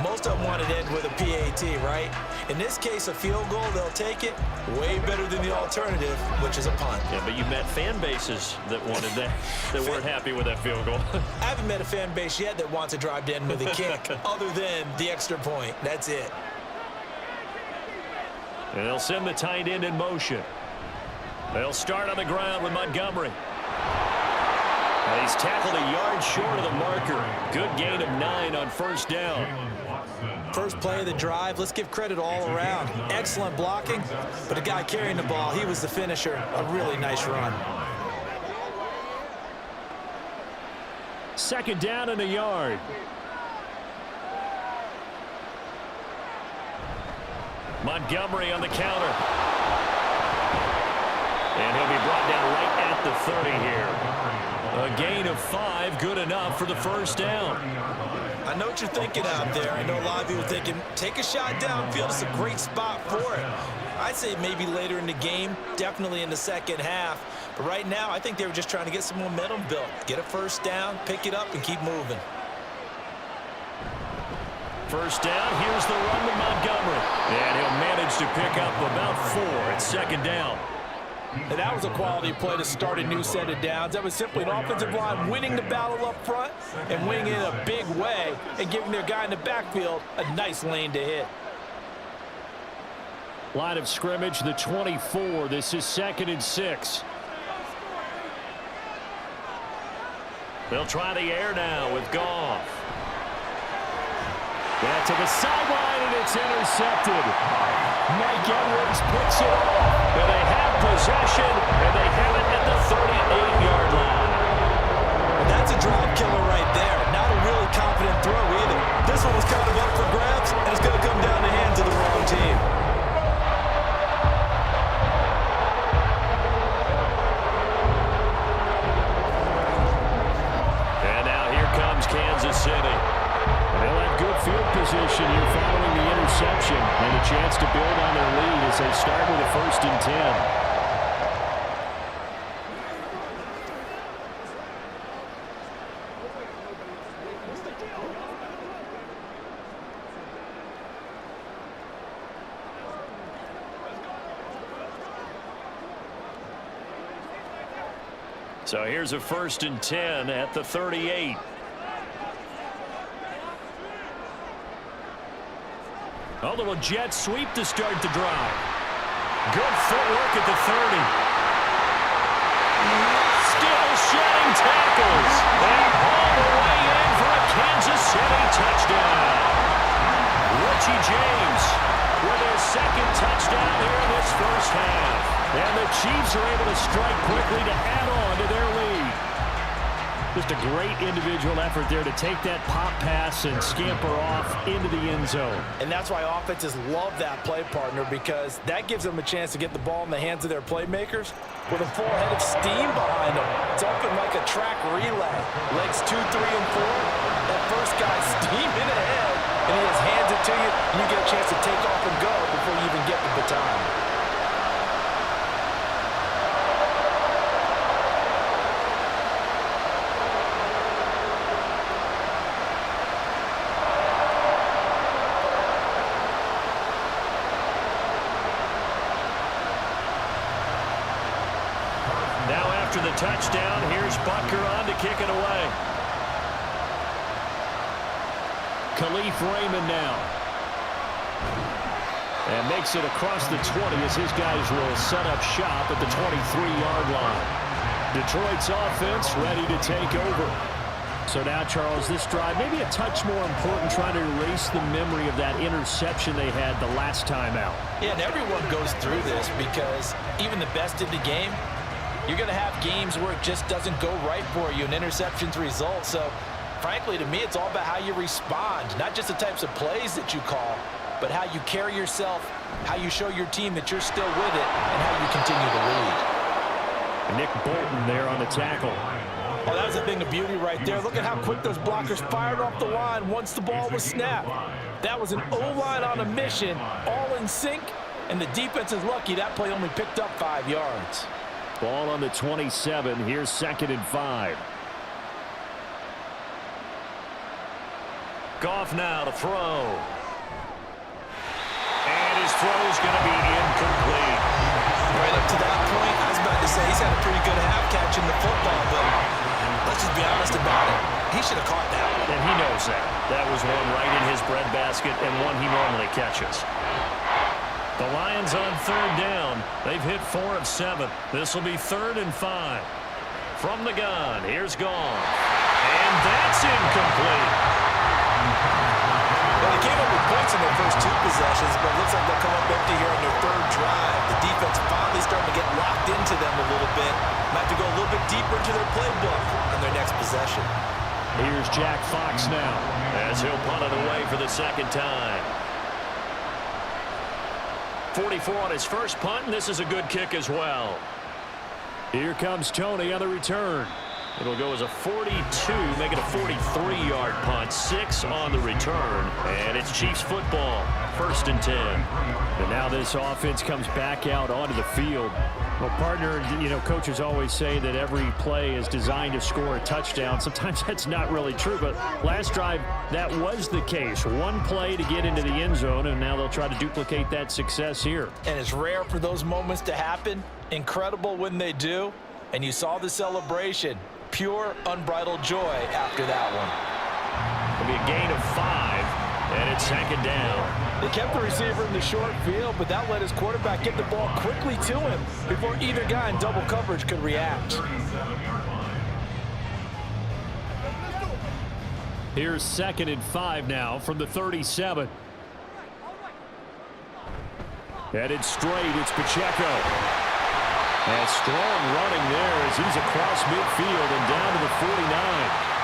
Most of them wanted to end with a PAT, right? In this case, a field goal, they'll take it. Way better than the alternative, which is a punt. Yeah, but you met fan bases that wanted that, that weren't happy with that field goal. I haven't met a fan base yet that wants to drive to end with a kick, other than the extra point. That's it. And they'll send the tight end in motion. They'll start on the ground with Montgomery. And he's tackled a yard short of the marker. Good gain of 9 on 1st down. First play of the drive, let's give credit all around. Excellent blocking, but the guy carrying the ball, he was the finisher. A really nice run. Second down and a yard. Montgomery on the counter. And he'll be brought down right at the 30 here. A gain of 5, good enough for the first down. I know what you're thinking out there. I know a lot of you are thinking, take a shot downfield. It's a great spot for it. I'd say maybe later in the game, definitely in the second half. But right now, I think they were just trying to get some momentum built. Get a first down, pick it up, and keep moving. First down, here's the run to Montgomery. And he'll manage to pick up about 4 at second down. And that was a quality play to start a new set of downs. That was simply an offensive line winning the battle up front and winning it in a big way and giving their guy in the backfield a nice lane to hit. Line of scrimmage, the 24. This is 2nd and 6. They'll try the air now with Goff. Back to the sideline, and it's intercepted. Mike Edwards picks it off. And they have possession, and they have it at the 38-yard line. Well, that's a drive killer right there. Not a really confident throw either. This one was kind of up for grabs, and it's going to come down the hands of the wrong team. And now here comes Kansas City. They'll have good field position here following the interception and a chance to build on their lead as they start with a 1st and 10. So here's a 1st and 10 at the 38. A little jet sweep to start the drive. Good footwork at the 30. Still shedding tackles. And all the way in for a Kansas City touchdown. Richie James with his 2nd touchdown here in this first half. And the Chiefs are able to strike quickly to add on to their lead. Just a great individual effort there to take that pop pass and scamper off into the end zone. And that's why offenses love that play partner, because that gives them a chance to get the ball in the hands of their playmakers with a full head of steam behind them. It's open like a track relay. Legs 2, 3, and 4. That first guy's steaming ahead, and he just hands it to you, and you get a chance to take off and go before you even get the baton. After the touchdown, here's Butker on to kick it away. Khalif Raymond now. And makes it across the 20 as his guys will set up shop at the 23-yard line. Detroit's offense ready to take over. So now, Charles, this drive maybe a touch more important, trying to erase the memory of that interception they had the last time out. Yeah, and everyone goes through this because even the best in the game, you're going to have games where it just doesn't go right for you and interceptions result. So, frankly, to me, it's all about how you respond, not just the types of plays that you call, but how you carry yourself, how you show your team that you're still with it, and how you continue to lead. Nick Bolton there on the tackle. Oh, that was a thing of beauty right there. Look at how quick those blockers fired off the line once the ball was snapped. That was an O-line on a mission, all in sync, and the defense is lucky that play only picked up 5 yards. Ball on the 27. Here's 2nd and 5. Goff now to throw. And his throw's going to be incomplete. Right up to that point, I was about to say he's had a pretty good half catching the football, but let's just be honest about it. He should have caught that one. And he knows that. That was one right in his breadbasket and one he normally catches. The Lions on 3rd down. They've hit 4 of 7. This will be 3rd and 5. From the gun, here's Goff. And that's incomplete. Well, they came up with points in their first 2 possessions, but it looks like they'll come up empty here on their 3rd drive. The defense finally starting to get locked into them a little bit. Might have to go a little bit deeper into their playbook on their next possession. Here's Jack Fox now as he'll punt it away for the 2nd time. 44 on his first punt, and this is a good kick as well. Here comes Tony on the return. It'll go as a 42, make it a 43-yard punt, 6 on the return, and it's Chiefs football, 1st and 10. And now this offense comes back out onto the field. Well, partner, you know, coaches always say that every play is designed to score a touchdown. Sometimes that's not really true, but last drive, that was the case. One play to get into the end zone, and now they'll try to duplicate that success here. And it's rare for those moments to happen. Incredible when they do. And you saw the celebration. Pure, unbridled joy after that one. It'll be a gain of 5, and it's 2nd down. They kept the receiver in the short field, but that let his quarterback get the ball quickly to him before either guy in double coverage could react. Here's 2nd and 5 now from the 37. Headed straight, it's Pacheco. And strong running there as he's across midfield and down to the 49.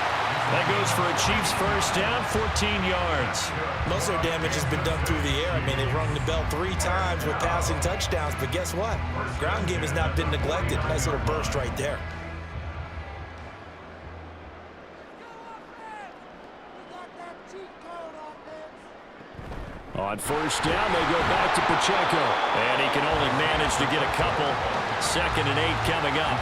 That goes for a Chiefs 1st down, 14 yards. Most of their damage has been done through the air. I mean, they've rung the bell 3 times with passing touchdowns, but guess what? Ground game has not been neglected. Nice little burst right there. On 1st down, they go back to Pacheco. And he can only manage to get a couple. 2nd and 8 coming up.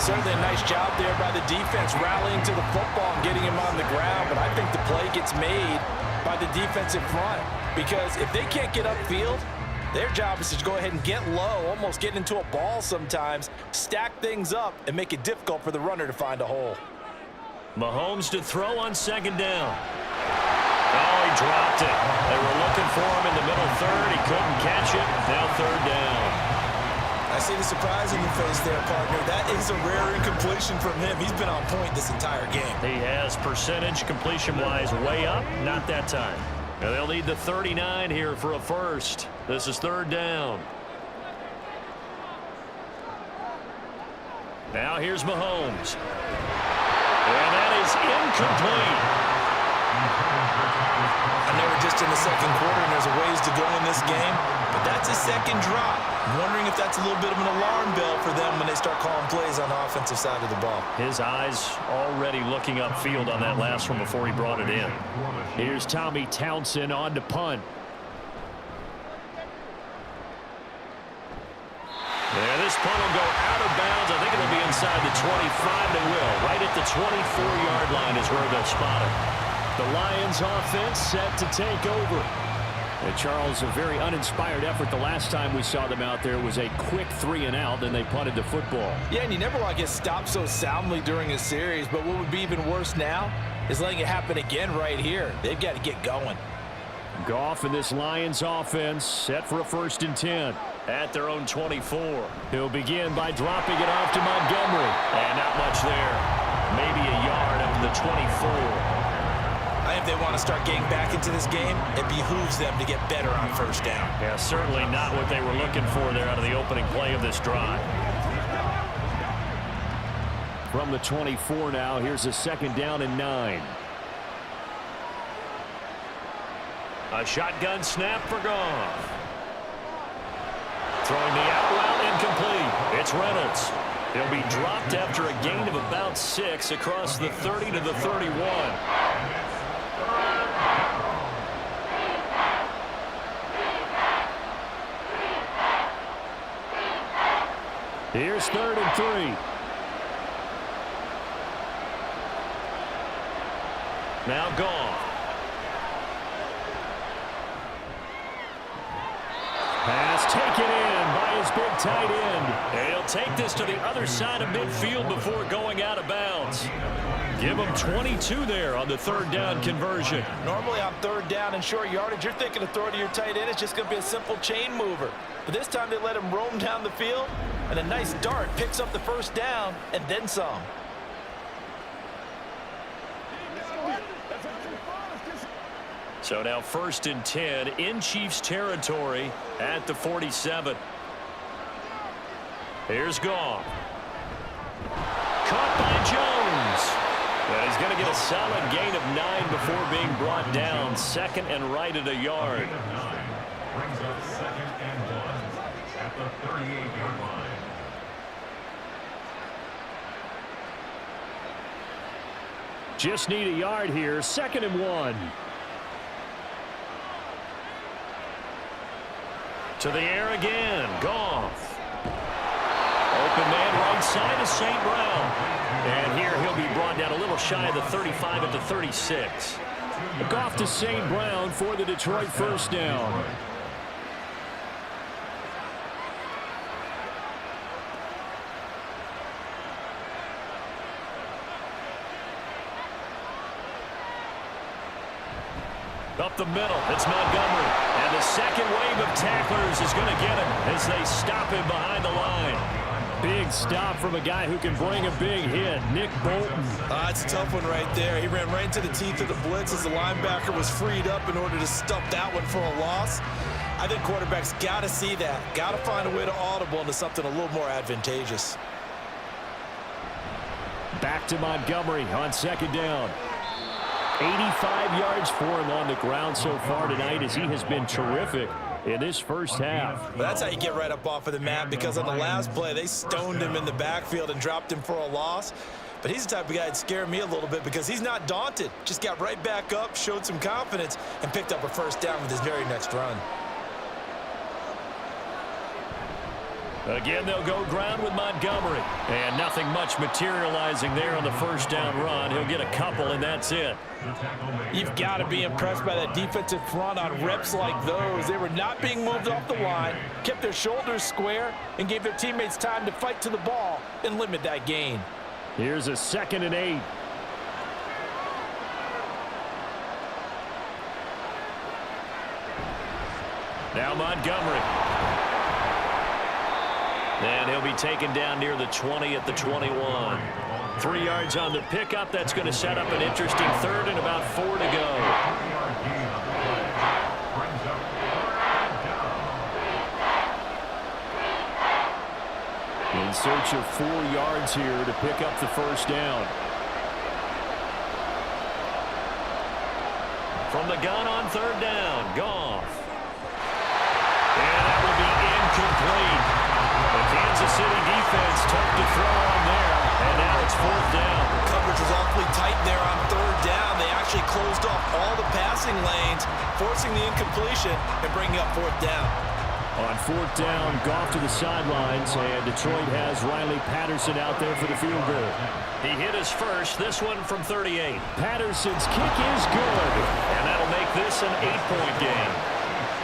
Certainly a nice job there by the defense rallying to the football and getting him on the ground, but I think the play gets made by the defensive front because if they can't get upfield, their job is to go ahead and get low, almost get into a ball sometimes, stack things up, and make it difficult for the runner to find a hole. Mahomes to throw on 2nd down. Oh, he dropped it. They were looking for him in the middle 3rd. He couldn't catch it. Now 3rd down. I see the surprise in your face there, partner. That is a rare incompletion from him. He's been on point this entire game. He has percentage completion-wise way up. Not that time. And they'll need the 39 here for a 1st. This is 3rd down. Now here's Mahomes. And that is incomplete. I know we're just in the 2nd quarter and there's a ways to go in this game, but that's a 2nd drop. I'm wondering if that's a little bit of an alarm bell for them when they start calling plays on the offensive side of the ball. His eyes already looking upfield on that last one before he brought it in. Here's Tommy Townsend on to punt. Yeah, this punt will go out of bounds. I think it'll be inside the 25. They will. Right at the 24-yard line is where they'll spot it. The Lions offense set to take over. And Charles, a very uninspired effort. The last time we saw them out there was a quick 3-and-out, then they punted the football. Yeah, and you never want to get stopped so soundly during a series, but what would be even worse now is letting it happen again right here. They've got to get going. Goff and this Lions offense set for a 1st and 10 at their own 24. He'll begin by dropping it off to Montgomery. And not much there. Maybe a yard up to the 24. If they want to start getting back into this game, it behooves them to get better on 1st down. Yeah, certainly not what they were looking for there out of the opening play of this drive. From the 24 now, here's a 2nd down and 9. A shotgun snap for Goff. Throwing the out route incomplete. It's Reynolds. He'll be dropped after a gain of about 6 across the 30 to the 31. Here's 3rd and 3. Now Goff. Pass taken in by his big tight end. And he'll take this to the other side of midfield before going out of bounds. Give him 22 there on the 3rd down conversion. Normally on 3rd down and short yardage, you're thinking of throwing to your tight end. It's just going to be a simple chain mover. But this time they let him roam down the field, and a nice dart picks up the 1st down and then some. So now 1st and 10 in Chiefs territory at the 47. Here's Goff. Caught by Jones. And he's going to get a solid gain of 9 before being brought down. 2nd and right at a yard. Brings up 2nd and 1 at the 38-yard line. Just need a yard here. 2nd and 1. To the air again. Goff. Open man right side is St. Brown. And here he'll be brought down a little shy of the 35 at the 36. Goff to St. Brown for the Detroit first down. Up the middle, it's Montgomery. And the second wave of tacklers is going to get him as they stop him behind the line. Big stop from a guy who can bring a big hit, Nick Bolton. It's a tough one right there. He ran right into the teeth of the blitz as the linebacker was freed up in order to stop that one for a loss. I think quarterbacks got to see that. Got to find a way to audible into something a little more advantageous. Back to Montgomery on 2nd down. 85 yards for him on the ground so far tonight as he has been terrific in this first half. Well, that's how you get right up off of the mat, because on the last play, they stoned him in the backfield and dropped him for a loss. But he's the type of guy that scared me a little bit because he's not daunted. Just got right back up, showed some confidence, and picked up a first down with his very next run. Again, they'll go ground with Montgomery. And nothing much materializing there on the first down run. He'll get a couple, and that's it. You've got to be impressed by that defensive front on reps like those. They were not being moved off the line, kept their shoulders square, and gave their teammates time to fight to the ball and limit that gain. Here's a 2nd and 8. Now Montgomery. And he'll be taken down near the 20 at the 21. 3 yards on the pickup. That's going to set up an interesting 3rd and about 4 to go. In search of 4 yards here to pick up the first down. From the gun on 3rd down, Goff. And that will be incomplete. The Kansas City defense tough to throw on there, and now it's 4th down. Coverage was awfully tight there on 3rd down. They actually closed off all the passing lanes, forcing the incompletion and bringing up 4th down. On 4th down, Goff to the sidelines, and Detroit has Riley Patterson out there for the field goal. He hit his first, this one from 38. Patterson's kick is good. And that'll make this an 8-point game.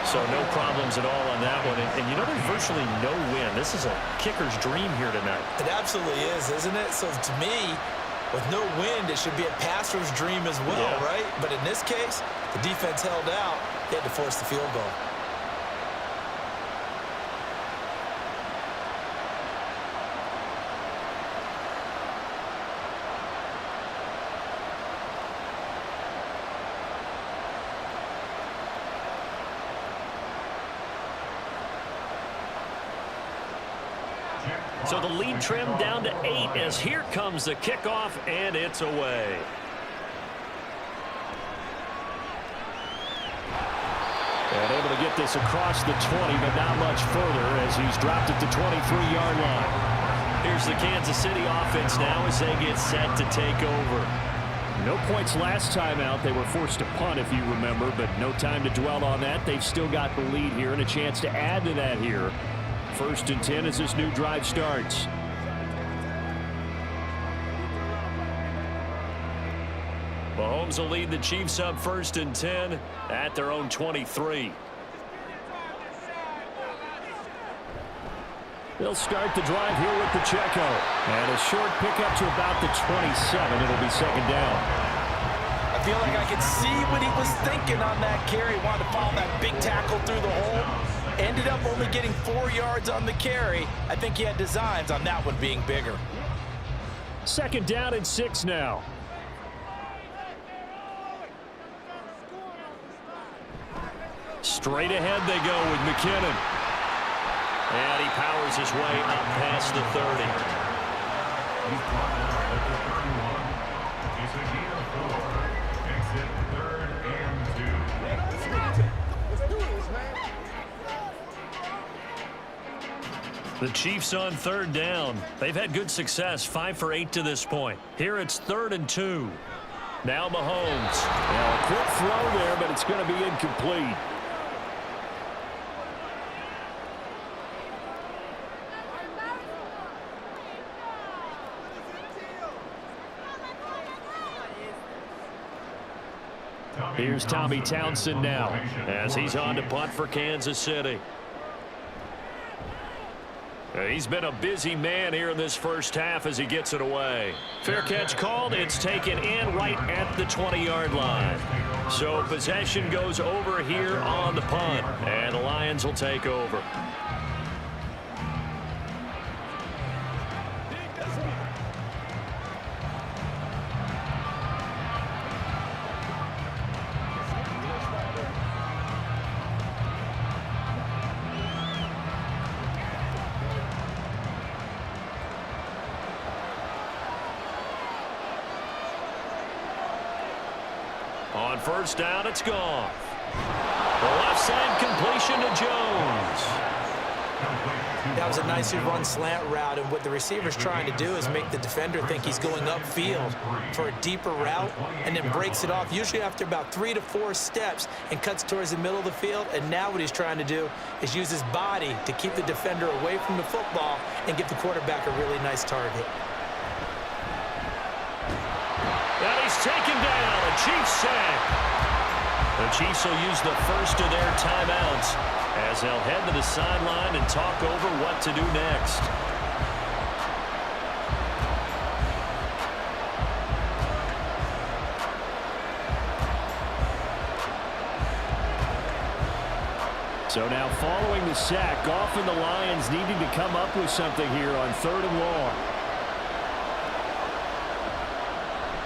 So no problems at all on that one. And you know, there's virtually no win. This is a kicker's dream here tonight. It absolutely is, isn't it? So to me, with no wind, it should be a passer's dream as well, right? But in this case, the defense held out. They had to force the field goal. So the lead trimmed down to 8 as here comes the kickoff, and it's away. And able to get this across the 20, but not much further as he's dropped at the 23-yard line. Here's the Kansas City offense now as they get set to take over. No points last time out. They were forced to punt, if you remember, but no time to dwell on that. They've still got the lead here and a chance to add to that here. 1st and 10 as this new drive starts. Mahomes will lead the Chiefs up 1st and 10 at their own 23. They'll start the drive here with Pacheco. And a short pickup to about the 27. It'll be 2nd down. I feel like I could see what he was thinking on that carry. Wanted to follow that big tackle through the hole. Ended up only getting 4 yards on the carry. I think he had designs on that one being bigger. 2nd down and 6 now. Straight ahead they go with McKinnon. And he powers his way up past the 30. He's brought out at the 31. It's a gain of 4. Exit 3rd and 2. The Chiefs on 3rd down. They've had good success, 5 for 8 to this point. Here it's 3rd and 2. Now Mahomes. Now a quick throw there, but it's going to be incomplete. Here's Tommy Townsend now as he's on to punt for Kansas City. He's been a busy man here in this first half as he gets it away. Fair catch called. It's taken in right at the 20-yard line. So possession goes over here on the punt, and the Lions will take over. On first down, it's gone. The left side completion to Jones. That was a nicely run slant route, and what the receiver's trying to do is make the defender think he's going upfield for a deeper route, and then breaks it off, usually after about 3 to 4 steps, and cuts towards the middle of the field. And now what he's trying to do is use his body to keep the defender away from the football and give the quarterback a really nice target. And he's taken down. A Chiefs sack. The Chiefs will use the first of their timeouts as they'll head to the sideline and talk over what to do next. So now following the sack, Goff and the Lions needing to come up with something here on 3rd and long.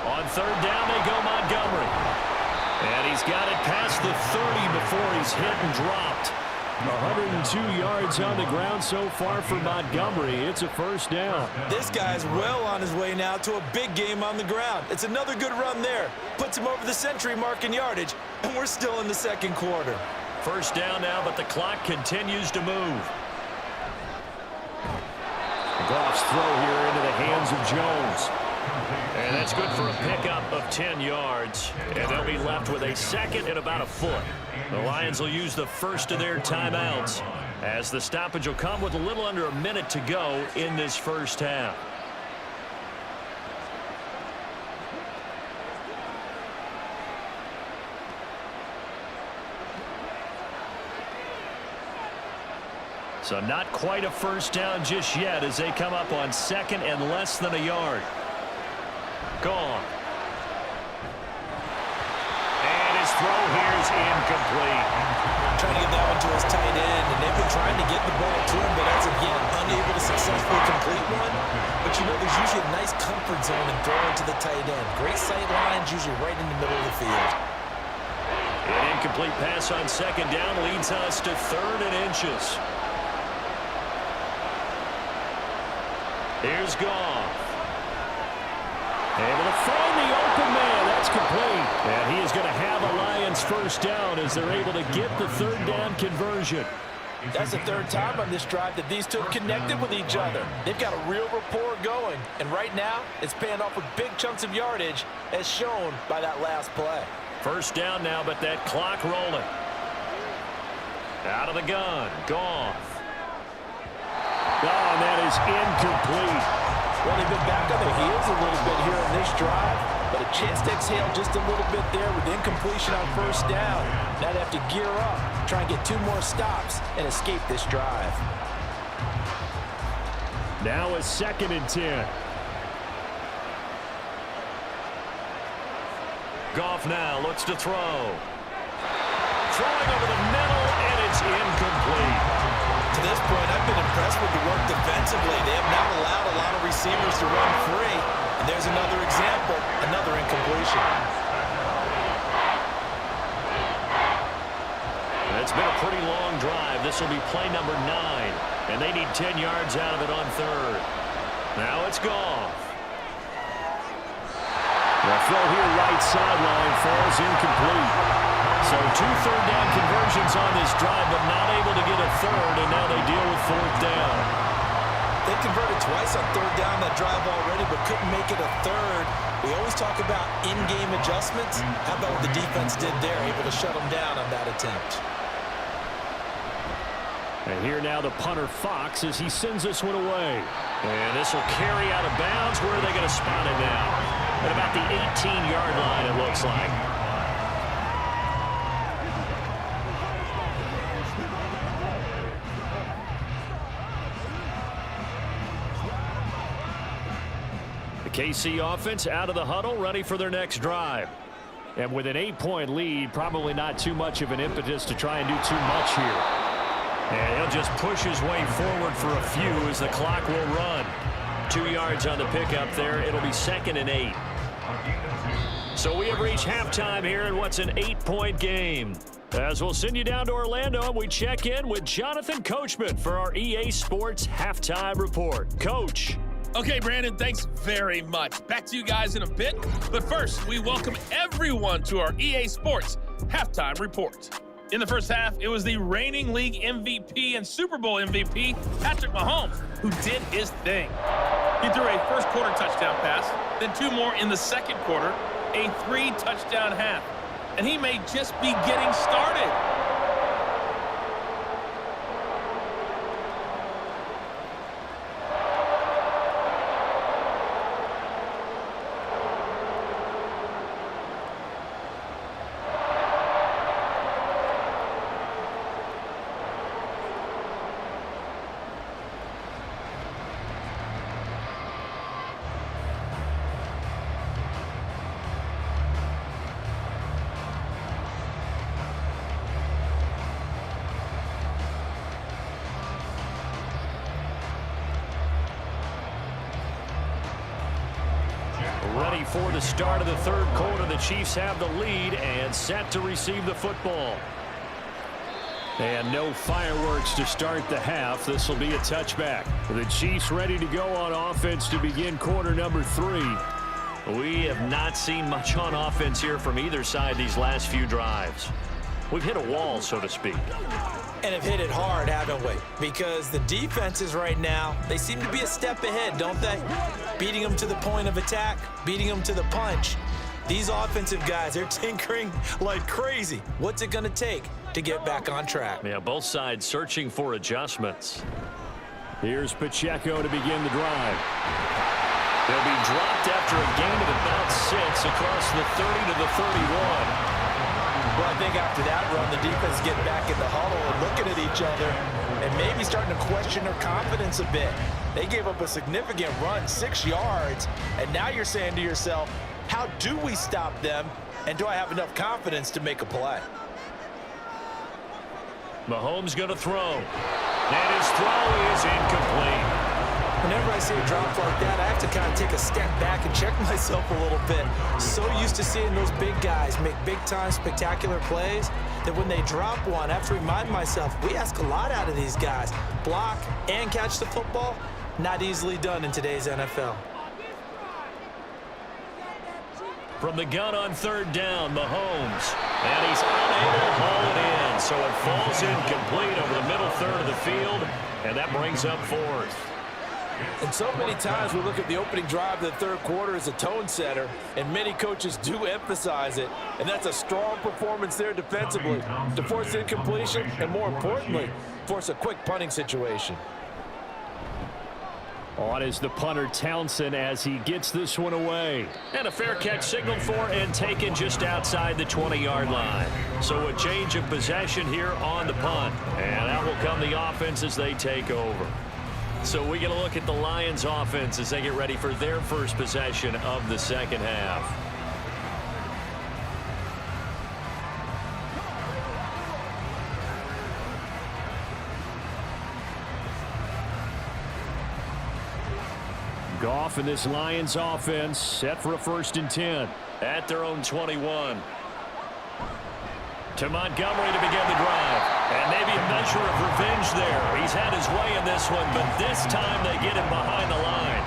On 3rd down, they go Montgomery. And he's got it past the 30 before he's hit and dropped. 102 yards on the ground so far for Montgomery. It's a first down. This guy's well on his way now to a big game on the ground. It's another good run there. Puts him over the century mark in yardage, and we're still in the second quarter. First down now, but the clock continues to move. Goff's throw here into the hands of Jones. And that's good for a pickup of 10 yards. And they'll be left with a second and about a foot. The Lions will use the first of their timeouts as the stoppage will come with a little under a minute to go in this first half. So not quite a first down just yet as they come up on 2nd and less than a yard. Gone. And his throw here is incomplete. Trying to get that one to his tight end, and they've been trying to get the ball to him, but as of yet, unable to successfully complete one. But you know, there's usually a nice comfort zone in throwing to the tight end. Great sight lines, usually right in the middle of the field. An incomplete pass on 2nd down leads us to 3rd and inches. Here's Goff. Able to find the open man. That's complete. And he is going to have a Lions first down as they're able to get the 3rd down conversion. That's the 3rd time on this drive that these two have connected with each other. They've got a real rapport going. And right now, it's paying off with big chunks of yardage as shown by that last play. First down now, but that clock rolling. Out of the gun. Goff. Oh, and that is incomplete. Well, they've been back on their heels a little bit here in this drive, but a chance to exhale just a little bit there with incompletion on first down. Now they have to gear up, try and get 2 more stops, and escape this drive. Now a 2nd and 10. Goff now looks to throw. Throwing over the middle, and it's incomplete. To this point, I've been impressed with the work defensively. They have not allowed a lot of receivers to run free. And there's another example, another incompletion. That's It's been a pretty long drive. This will be play number 9, and they need 10 yards out of it on third. Now it's Goff. The throw here right sideline falls incomplete. So 2 third-down conversions on this drive, but not able to get a third, and now they deal with 4th down. They converted twice on 3rd down that drive already, but couldn't make it a 3rd. We always talk about in-game adjustments. How about what the defense did there, able to shut them down on that attempt. And here now the punter Fox as he sends this one away. And this will carry out of bounds. Where are they going to spot it now? At about the 18-yard line, it looks like. The KC offense out of the huddle, ready for their next drive. And with an 8-point lead, probably not too much of an impetus to try and do too much here. And he'll just push his way forward for a few as the clock will run. 2 yards on the pickup there. It'll be 2nd and 8. So we have reached halftime here in what's an 8-point game. As we'll send you down to Orlando, and we check in with Jonathan Coachman for our EA Sports Halftime Report. Coach. Okay, Brandon, thanks very much. Back to you guys in a bit. But first, we welcome everyone to our EA Sports Halftime Report. In the first half, it was the reigning league MVP and Super Bowl MVP, Patrick Mahomes, who did his thing. He threw a first-quarter touchdown pass, then 2 more in the second quarter, a 3-touchdown half. And he may just be getting started. Ready for the start of the third quarter. The Chiefs have the lead and set to receive the football. And no fireworks to start the half. This will be a touchback. The Chiefs ready to go on offense to begin quarter number 3. We have not seen much on offense here from either side these last few drives. We've hit a wall, so to speak. And have hit it hard, haven't we? Because the defenses right now, they seem to be a step ahead, don't they? Beating them to the point of attack, beating them to the punch. These offensive guys, they're tinkering like crazy. What's it going to take to get back on track? Yeah, both sides searching for adjustments. Here's Pacheco to begin the drive. They'll be dropped after a gain of about 6 across the 30 to the 31. Well, I think after that run, the defense getting back in the huddle and looking at each other and maybe starting to question their confidence a bit. They gave up a significant run, 6 yards, and now you're saying to yourself, how do we stop them, and do I have enough confidence to make a play? Mahomes going to throw, and his throw is incomplete. Whenever I see a drop like that, I have to kind of take a step back and check myself a little bit. So used to seeing those big guys make big-time spectacular plays that when they drop one, I have to remind myself, we ask a lot out of these guys. Block and catch the football, not easily done in today's NFL. From the gun on third down, Mahomes. And he's unable to haul it in, so it falls incomplete over the middle third of the field, and that brings up 4th. And so many times we look at the opening drive of the third quarter as a tone setter, and many coaches do emphasize it, and that's a strong performance there defensively to force incompletion and, more importantly, force a quick punting situation. On is the punter Townsend as he gets this one away. And a fair catch signaled for and taken just outside the 20-yard line. So a change of possession here on the punt. And out will come the offense as they take over. So we get a look at the Lions offense as they get ready for their first possession of the second half. Goff and this Lions offense set for a 1st and 10 at their own 21. To Montgomery to begin the drive. And maybe a measure of revenge there. He's had his way in this one, but this time they get him behind the line.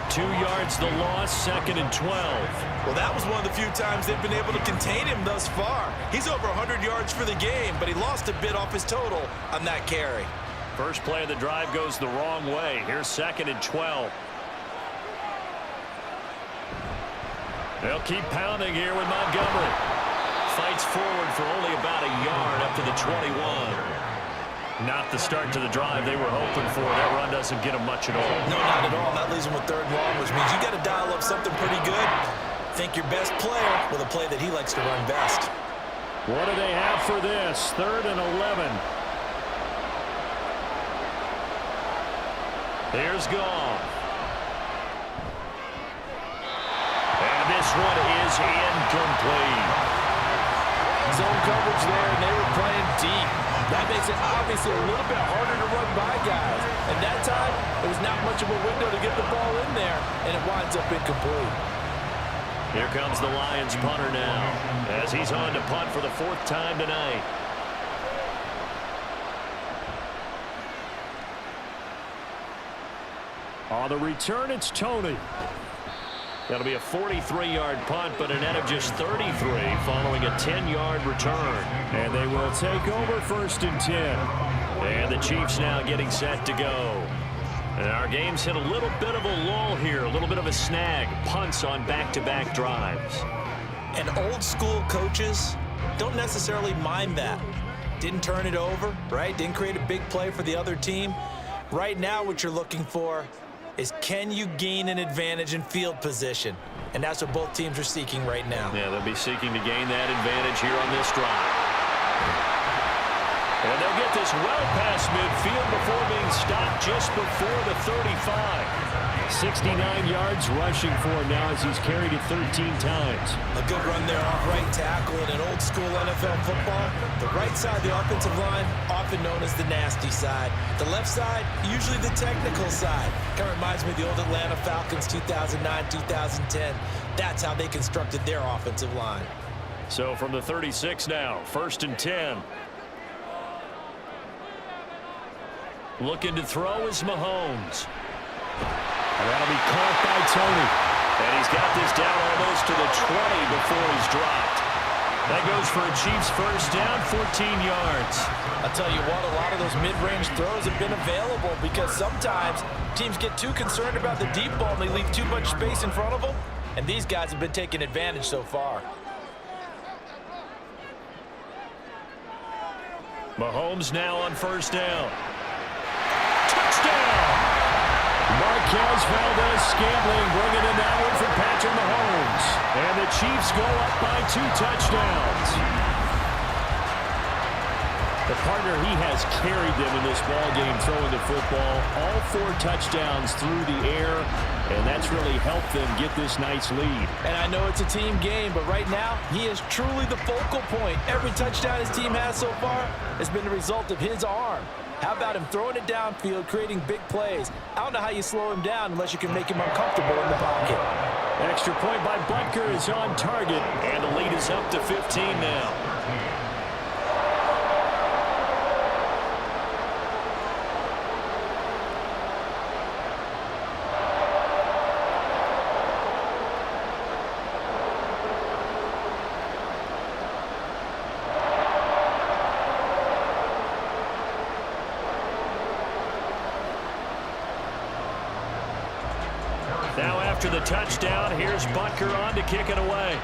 2 yards the loss, 2nd and 12. Well, that was one of the few times they've been able to contain him thus far. He's over 100 yards for the game, but he lost a bit off his total on that carry. First play of the drive goes the wrong way. Here's 2nd and 12. They'll keep pounding here with Montgomery. Fights forward for only about a yard up to the 21. Not the start to the drive they were hoping for. That run doesn't get them much at all. No, not at all. That leaves him with 3rd and long, which means you got to dial up something pretty good. Think your best player with a play that he likes to run best. What do they have for this? 3rd and 11. Here's Goff. And this one is incomplete. Zone coverage there, and they were playing deep. That makes it obviously a little bit harder to run by guys. And that time, there was not much of a window to get the ball in there, and it winds up incomplete. Here comes the Lions punter now, as he's on to punt for the 4th time tonight. On the return, it's Tony. That'll be a 43-yard punt, but a net of just 33 following a 10-yard return. And they will take over 1st and 10. And the Chiefs now getting set to go. And our game's hit a little bit of a lull here, a little bit of a snag. Punts on back-to-back drives. And old-school coaches don't necessarily mind that. Didn't turn it over, right? Didn't create a big play for the other team. Right now what you're looking for is, can you gain an advantage in field position? And that's what both teams are seeking right now. Yeah, they'll be seeking to gain that advantage here on this drive. And they'll get this well past midfield before being stopped just before the 35. 69 yards rushing for him now as he's carried it 13 times. A good run there off right tackle in an old-school NFL football. The right side of the offensive line, often known as the nasty side. The left side, usually the technical side. Kind of reminds me of the old Atlanta Falcons 2009, 2010. That's how they constructed their offensive line. So from the 36 now, 1st and 10. Looking to throw is Mahomes. And that'll be caught by Tony. And he's got this down almost to the 20 before he's dropped. That goes for a Chiefs 1st down, 14 yards. I'll tell you what, a lot of those mid-range throws have been available because sometimes teams get too concerned about the deep ball and they leave too much space in front of them. And these guys have been taking advantage so far. Mahomes now on 1st down. Touchdown! Marquez Valdez-Scantling bringing in that one for Patrick Mahomes. And the Chiefs go up by 2 touchdowns. The partner, he has carried them in this ballgame throwing the football. All 4 touchdowns through the air, and that's really helped them get this nice lead. And I know it's a team game, but right now, he is truly the focal point. Every touchdown his team has so far has been the result of his arm. How about him throwing it downfield, creating big plays? I don't know how you slow him down unless you can make him uncomfortable in the pocket. Extra point by Butker is on target. And the lead is up to 15 now. Now after the touchdown, here's Butker on to kick it away.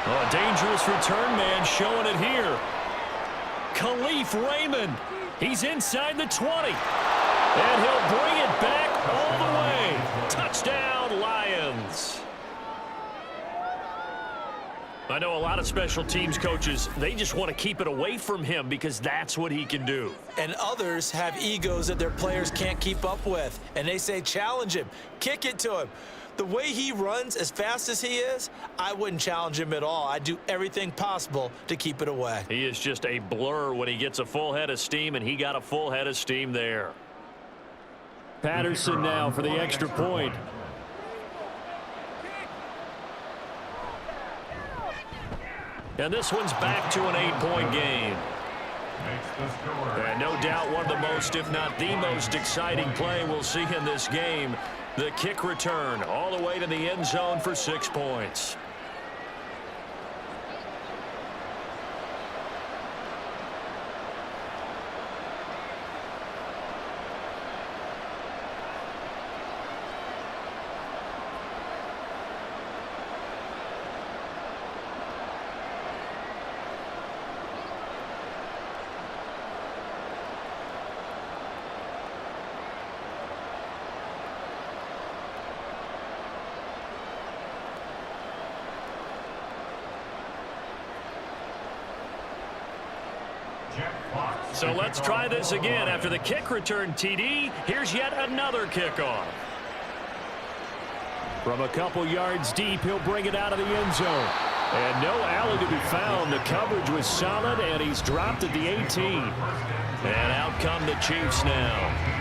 Oh, a dangerous return man showing it here. Khalif Raymond. He's inside the 20. And he'll bring it back all the way. Touchdown, Lions. I know a lot of special teams coaches, they just want to keep it away from him because that's what he can do. And others have egos that their players can't keep up with. And they say, challenge him, kick it to him. The way he runs as fast as he is, I wouldn't challenge him at all. I'd do everything possible to keep it away. He is just a blur when he gets a full head of steam, and he got a full head of steam there. Patterson now for the extra point. And this one's back to an 8-point game. Makes the score. And no doubt one of the most, if not the most exciting play we'll see in this game. The kick return all the way to the end zone for 6 points. So let's try this again. After the kick return TD, here's yet another kickoff. From a couple yards deep, he'll bring it out of the end zone. And no alley to be found. The coverage was solid, and he's dropped at the 18. And out come the Chiefs now.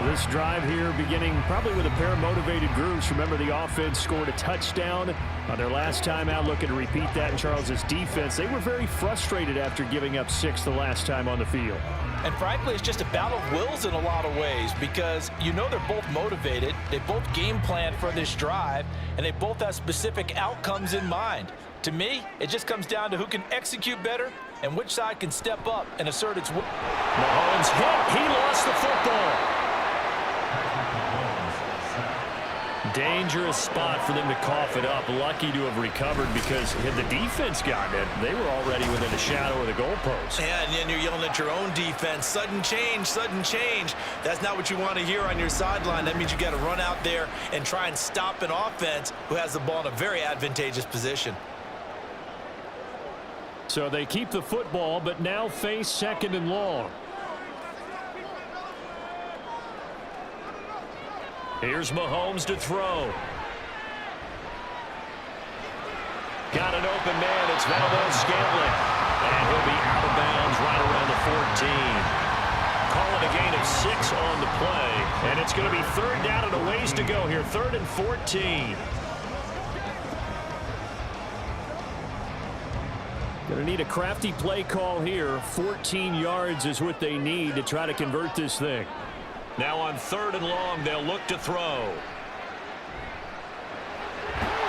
This drive here beginning probably with a pair of motivated groups. Remember, the offense scored a touchdown on their last time out, looking to repeat that in Charles's defense. They were very frustrated after giving up 6 the last time on the field. And frankly, it's just a battle of wills in a lot of ways, because you know they're both motivated, they both game plan for this drive, and they both have specific outcomes in mind. To me, it just comes down to who can execute better and which side can step up and assert its will. Mahomes hit. He lost the football. Dangerous spot for them to cough it up. Lucky to have recovered, because had the defense gotten it, they were already within a shadow of the goalpost. Yeah, and then you're yelling at your own defense. Sudden change, sudden change. That's not what you want to hear on your sideline. That means you got to run out there and try and stop an offense who has the ball in a very advantageous position. So they keep the football, but now face 2nd and long. Here's Mahomes to throw. Got an open man. It's Valdez-Scantling. And he'll be out of bounds right around the 14. Calling a gain of 6 on the play. And it's going to be 3rd down and a ways to go here. 3rd and 14. Going to need a crafty play call here. 14 yards is what they need to try to convert this thing. Now on 3rd and long, they'll look to throw.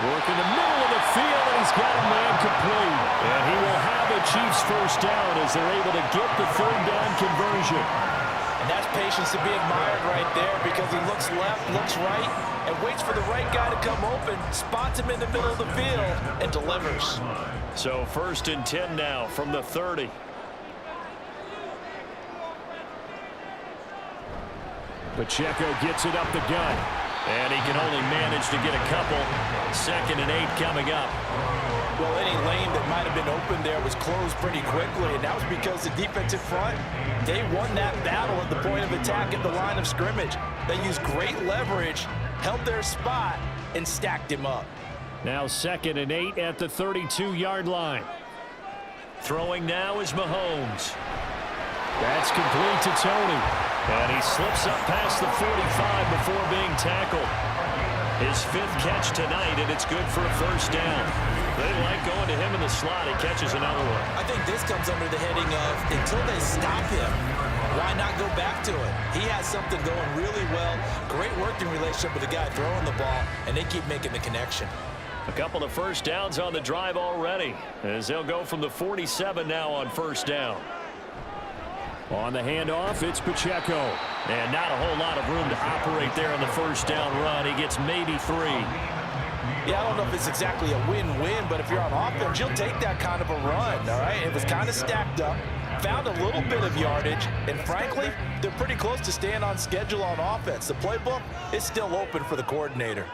Work in the middle of the field, and he's got a man complete. And he will have a Chiefs first down as they're able to get the 3rd down conversion. And that's patience to be admired right there, because he looks left, looks right, and waits for the right guy to come open, spots him in the middle of the field, and delivers. So 1st and 10 now from the 30. Pacheco gets it up the gut, and he can only manage to get a couple. 2nd and 8 coming up. Well, any lane that might have been open there was closed pretty quickly, and that was because the defensive front, they won that battle at the point of attack at the line of scrimmage. They used great leverage, held their spot, and stacked him up. Now 2nd and 8 at the 32-yard line. Throwing now is Mahomes. That's complete to Tony. And he slips up past the 45 before being tackled. His 5th catch tonight, and it's good for a first down. They like going to him in the slot. He catches another one. I think this comes under the heading of, until they stop him, why not go back to it? He has something going really well. Great working relationship with the guy throwing the ball, and they keep making the connection. A couple of first downs on the drive already, as they'll go from the 47 now on first down. On the handoff, it's Pacheco. And not a whole lot of room to operate there on the first down run. He gets maybe 3. Yeah, I don't know if it's exactly a win-win, but if you're on offense, you'll take that kind of a run, all right? It was kind of stacked up, found a little bit of yardage, and frankly, they're pretty close to staying on schedule on offense. The playbook is still open for the coordinator.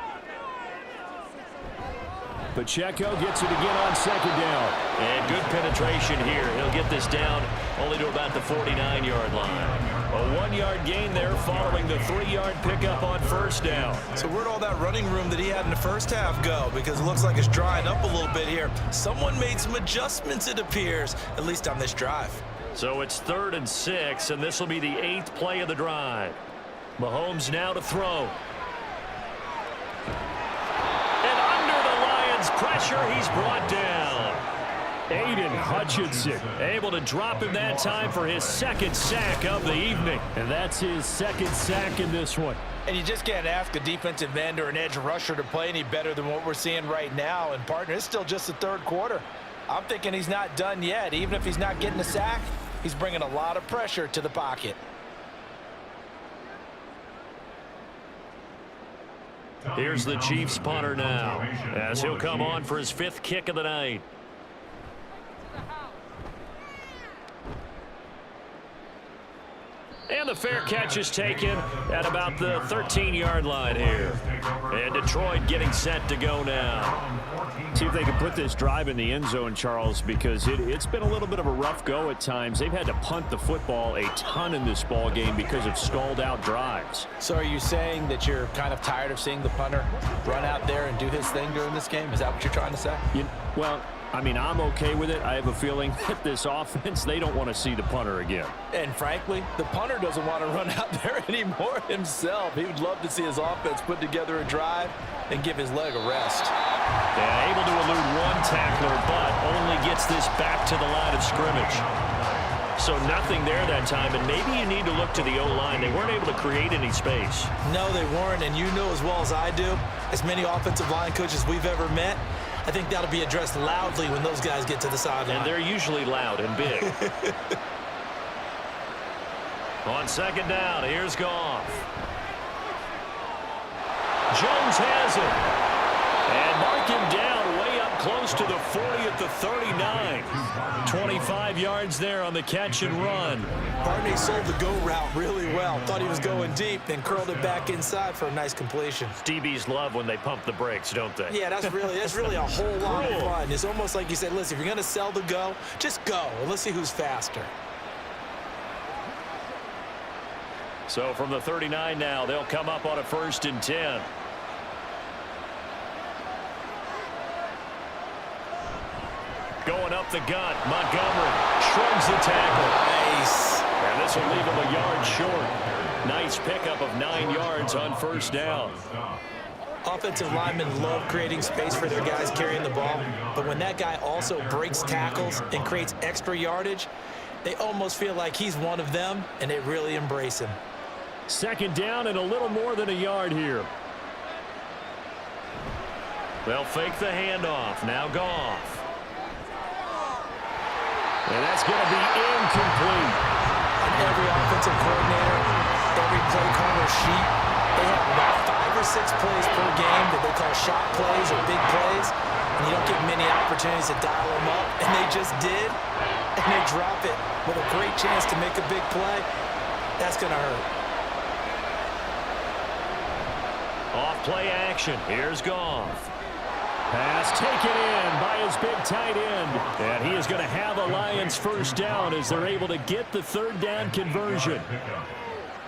Pacheco gets it again on 2nd down. And good penetration here. He'll get this down only to about the 49-yard line. A 1-yard gain there following the 3-yard pickup on first down. So where'd all that running room that he had in the first half go? Because it looks like it's drying up a little bit here. Someone made some adjustments, it appears, at least on this drive. So it's 3rd and 6, and this will be the 8th play of the drive. Mahomes now to throw. Pressure, he's brought down. Aiden Hutchinson able to drop him that time for his second sack of the evening. And that's his second sack in this one. And you just can't ask a defensive end or an edge rusher to play any better than what we're seeing right now. And, partner, it's still just the third quarter. I'm thinking he's not done yet. Even if he's not getting a sack, he's bringing a lot of pressure to the pocket. Here's the Chiefs punter now, as he'll come on for his 5th kick of the night. And the fair catch is taken at about the 13-yard line here. And Detroit getting set to go now. See if they can put this drive in the end zone, Charles, because it's been a little bit of a rough go at times. They've had to punt the football a ton in this ball game because of stalled out drives. So are you saying that you're kind of tired of seeing the punter run out there and do his thing during this game? Is that what you're trying to say? Well, I mean, I'm okay with it. I have a feeling that this offense, they don't want to see the punter again. And frankly, the punter doesn't want to run out there anymore himself. He would love to see his offense put together a drive and give his leg a rest. Yeah, able to elude one tackler, but only gets this back to the line of scrimmage. So nothing there that time, and maybe you need to look to the O-line. They weren't able to create any space. No, they weren't, and you know as well as I do, as many offensive line coaches we've ever met, I think that'll be addressed loudly when those guys get to the sideline. And they're usually loud and big. On second down, here's Goff. Jones has it. And mark him down way up close to the 40 at the 39. 25 yards there on the catch and run. Barney sold the go route really well. Thought he was going deep, then curled it back inside for a nice completion. DBs love when they pump the brakes, don't they? Yeah, that's really a whole lot of fun. It's almost like you said, listen, if you're going to sell the go, just go, and let's see who's faster. So from the 39 now, they'll come up on a 1st and 10. Going up the gut, Montgomery shrugs the tackle. Nice. And this will leave him a yard short. Nice pickup of 9 yards on 1st down. Offensive linemen love creating space for their guys carrying the ball, but when that guy also breaks tackles and creates extra yardage, they almost feel like he's one of them, and they really embrace him. 2nd down and a little more than a yard here. They'll fake the handoff. Now Goff. And that's going to be incomplete. On every offensive coordinator, every play caller sheet, they have about 5 or 6 plays per game that they call shot plays or big plays, and you don't get many opportunities to dial them up, and they just did, and they drop it with a great chance to make a big play. That's going to hurt. Off play action. Here's Goff. Pass taken in by his big tight end. And he is going to have a Lions 1st down as they're able to get the 3rd down conversion.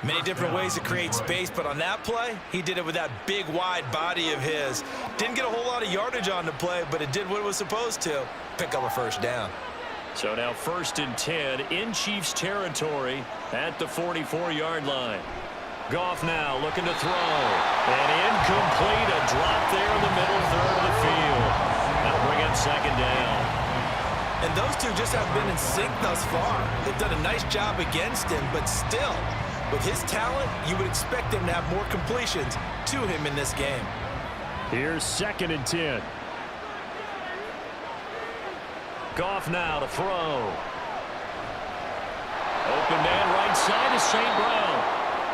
Many different ways to create space, but on that play, he did it with that big, wide body of his. Didn't get a whole lot of yardage on the play, but it did what it was supposed to. Pick up a 1st down. So now 1st and 10 in Chiefs territory at the 44-yard line. Goff now looking to throw. And incomplete. A drop there in the middle third of the field. That'll bring up 2nd down. And those two just have been in sync thus far. They've done a nice job against him, but still, with his talent, you would expect him to have more completions to him in this game. Here's 2nd and 10. Goff now to throw. Open man right side is St. Brown.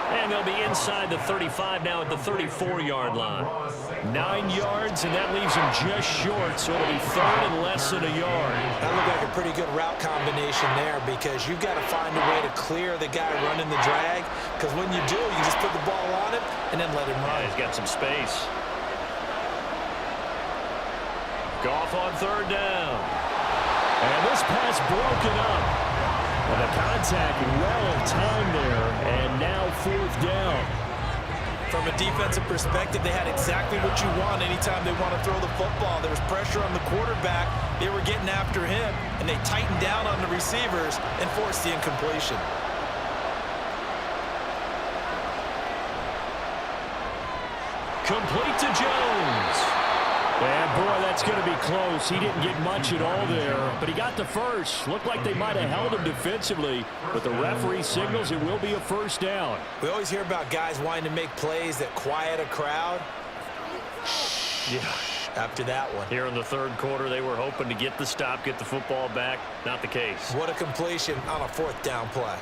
And they'll be inside the 35 now at the 34-yard line. 9 yards, and that leaves him just short, so it'll be 3rd and less than a yard. That looked like a pretty good route combination there because you've got to find a way to clear the guy running the drag, because when you do, you just put the ball on him and then let him run. Yeah, he's got some space. Goff on 3rd down. And this pass broken up. And the contact well timed there, and now 4th down. From a defensive perspective, they had exactly what you want anytime they want to throw the football. There was pressure on the quarterback. They were getting after him, and they tightened down on the receivers and forced the incompletion. Complete to Jones. And boy, that's going to be close. He didn't get much at all there, but he got the first. Looked like they might have held him defensively, but the referee signals it will be a first down. We always hear about guys wanting to make plays that quiet a crowd. Yeah, after that one. Here in the third quarter, they were hoping to get the stop, get the football back. Not the case. What a completion on a fourth down play.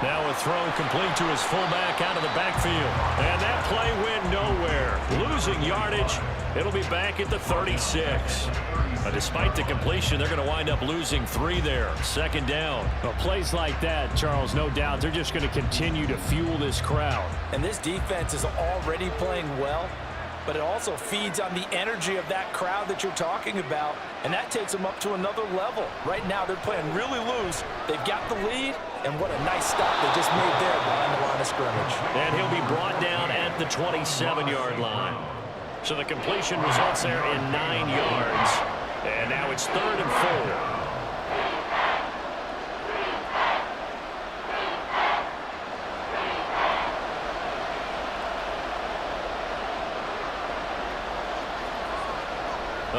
Now a throw complete to his fullback out of the backfield. And that play went nowhere. Losing yardage. It'll be back at the 36. Despite the completion, they're going to wind up losing 3 there. Second down. Well, plays like that, Charles, no doubt, they're just going to continue to fuel this crowd. And this defense is already playing well, but it also feeds on the energy of that crowd that you're talking about, and that takes them up to another level. Right now, they're playing really loose. They've got the lead, and what a nice stop they just made there behind the line of scrimmage. And he'll be brought down at the 27-yard line. So the completion results there in 9 yards. And now it's 3rd and 4.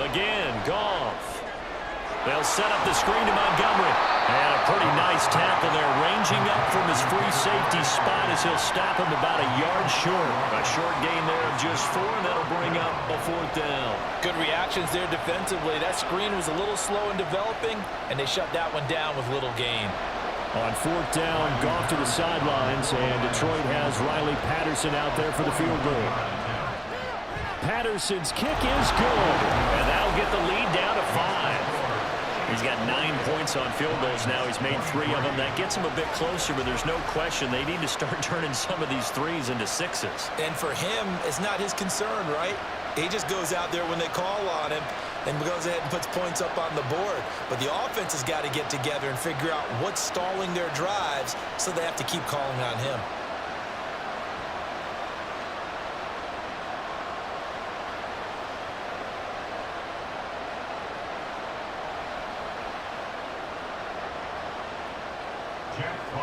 Again, Goff. They'll set up the screen to Montgomery. And a pretty nice tackle there, ranging up from his free safety spot as he'll stop him about a yard short. A short gain there of just 4, and that'll bring up a 4th down. Good reactions there defensively. That screen was a little slow in developing, and they shut that one down with little gain. On 4th down, Goff to the sidelines, and Detroit has Riley Patterson out there for the field goal. Patterson's kick is good. And that'll get the lead down to 5. He's got 9 points on field goals now. He's made 3 of them. That gets him a bit closer, but there's no question they need to start turning some of these 3s into 6s. And for him, it's not his concern, right? He just goes out there when they call on him and goes ahead and puts points up on the board. But the offense has got to get together and figure out what's stalling their drives, so they have to keep calling on him.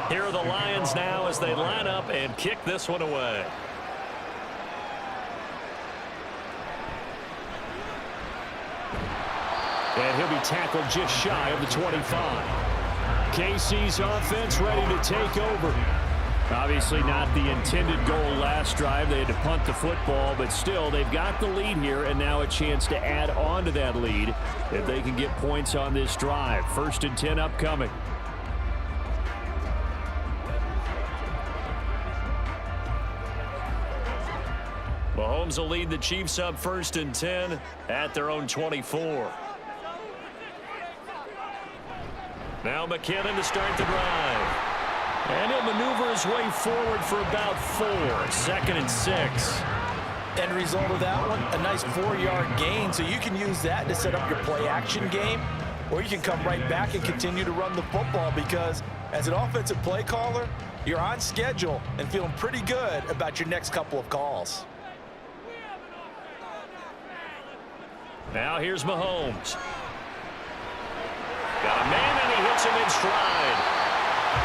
Here are the Lions now as they line up and kick this one away. And he'll be tackled just shy of the 25. KC's offense ready to take over. Obviously not the intended goal last drive. They had to punt the football, but still they've got the lead here, and now a chance to add on to that lead if they can get points on this drive. 1st and 10 upcoming. Mahomes will lead the Chiefs up 1st and 10 at their own 24. Now McKinnon to start the drive. And he'll maneuver his way forward for about 4. 2nd and 6. End result of that one, a nice 4-yard gain. So you can use that to set up your play-action game, or you can come right back and continue to run the football, because as an offensive play caller, you're on schedule and feeling pretty good about your next couple of calls. Now here's Mahomes. Got a man, and he hits him in stride.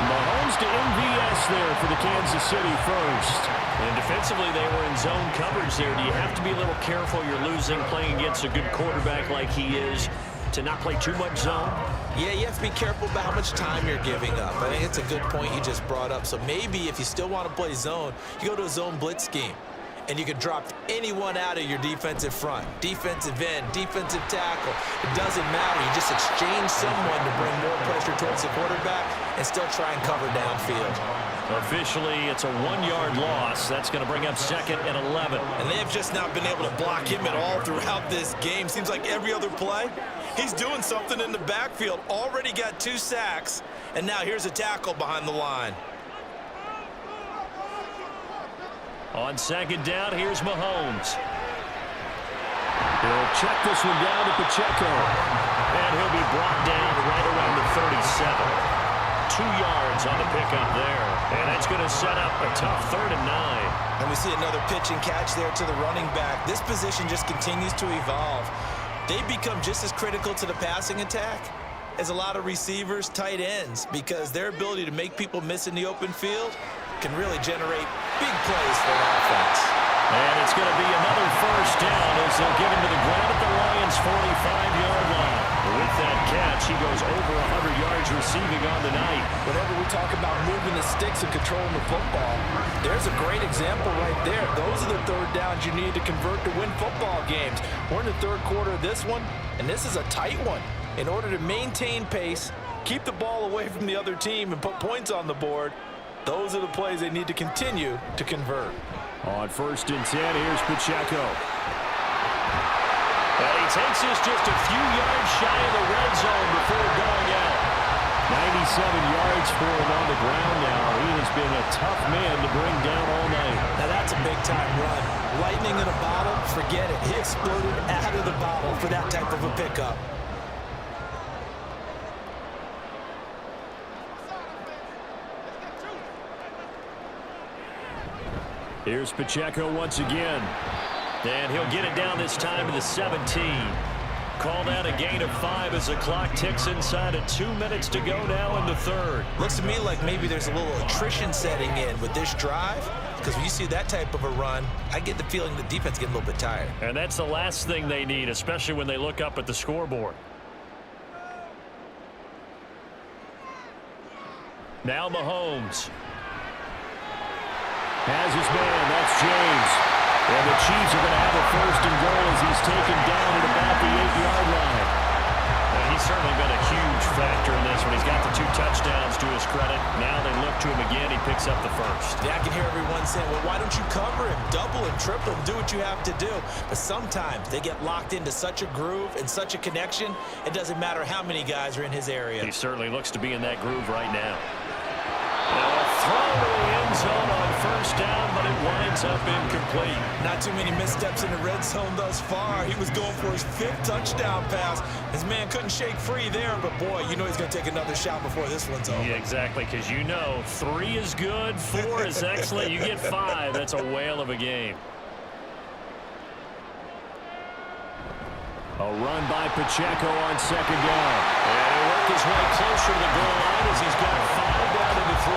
Mahomes to MVS there for the Kansas City first. And defensively, they were in zone coverage there. Do you have to be a little careful? You're losing, playing against a good quarterback like he is, to not play too much zone? Yeah, you have to be careful about how much time you're giving up. I think it's a good point you just brought up. So maybe if you still want to play zone, you go to a zone blitz scheme. And you can drop anyone out of your defensive front, defensive end, defensive tackle. It doesn't matter. You just exchange someone to bring more pressure towards the quarterback and still try and cover downfield. Officially, it's a 1-yard loss. That's going to bring up 2nd and 11. And they have just not been able to block him at all throughout this game. Seems like every other play, he's doing something in the backfield. Already got 2 sacks, and now here's a tackle behind the line. On 2nd down, here's Mahomes. He'll check this one down to Pacheco. And he'll be brought down right around the 37. 2 yards on the pickup there. And that's going to set up a tough 3rd and 9. And we see another pitch and catch there to the running back. This position just continues to evolve. They become just as critical to the passing attack as a lot of receivers, tight ends, because their ability to make people miss in the open field can really generate big plays for an offense. And it's going to be another first down as they'll get him to the ground at the Lions' 45-yard line. With that catch, he goes over 100 yards receiving on the night. Whenever we talk about moving the sticks and controlling the football, there's a great example right there. Those are the third downs you need to convert to win football games. We're in the third quarter of this one, and this is a tight one. In order to maintain pace, keep the ball away from the other team, and put points on the board, those are the plays they need to continue to convert. On 1st and 10, here's Pacheco. And he takes us just a few yards shy of the red zone before going out. 97 yards for him on the ground now. He has been a tough man to bring down all night. Now that's a big-time run. Lightning in a bottle, forget it. He exploded out of the bottle for that type of a pickup. Here's Pacheco once again. And he'll get it down this time to the 17. Call that a gain of 5 as the clock ticks inside of 2 minutes to go now in the third. Looks to me like maybe there's a little attrition setting in with this drive, because when you see that type of a run, I get the feeling the defense getting a little bit tired. And that's the last thing they need, especially when they look up at the scoreboard. Now Mahomes has his man, that's James. And the Chiefs are going to have a 1st and goal as he's taken down at about the 8-yard line. And he's certainly been a huge factor in this one. He's got the 2 touchdowns to his credit. Now they look to him again. He picks up the 1st. Yeah, I can hear everyone saying, well, why don't you cover him, double him, triple him, do what you have to do. But sometimes they get locked into such a groove and such a connection, it doesn't matter how many guys are in his area. He certainly looks to be in that groove right now. Now a throw to the end zone on 1st down, but it winds up incomplete. Not too many missteps in the red zone thus far. He was going for his 5th touchdown pass. His man couldn't shake free there, but boy, you know he's going to take another shot before this one's over. Yeah, exactly, because you know 3 is good, 4 is excellent. You get 5, that's a whale of a game. A run by Pacheco on 2nd down. And he'll work his way closer to the goal line as he's got 5 down to the 3.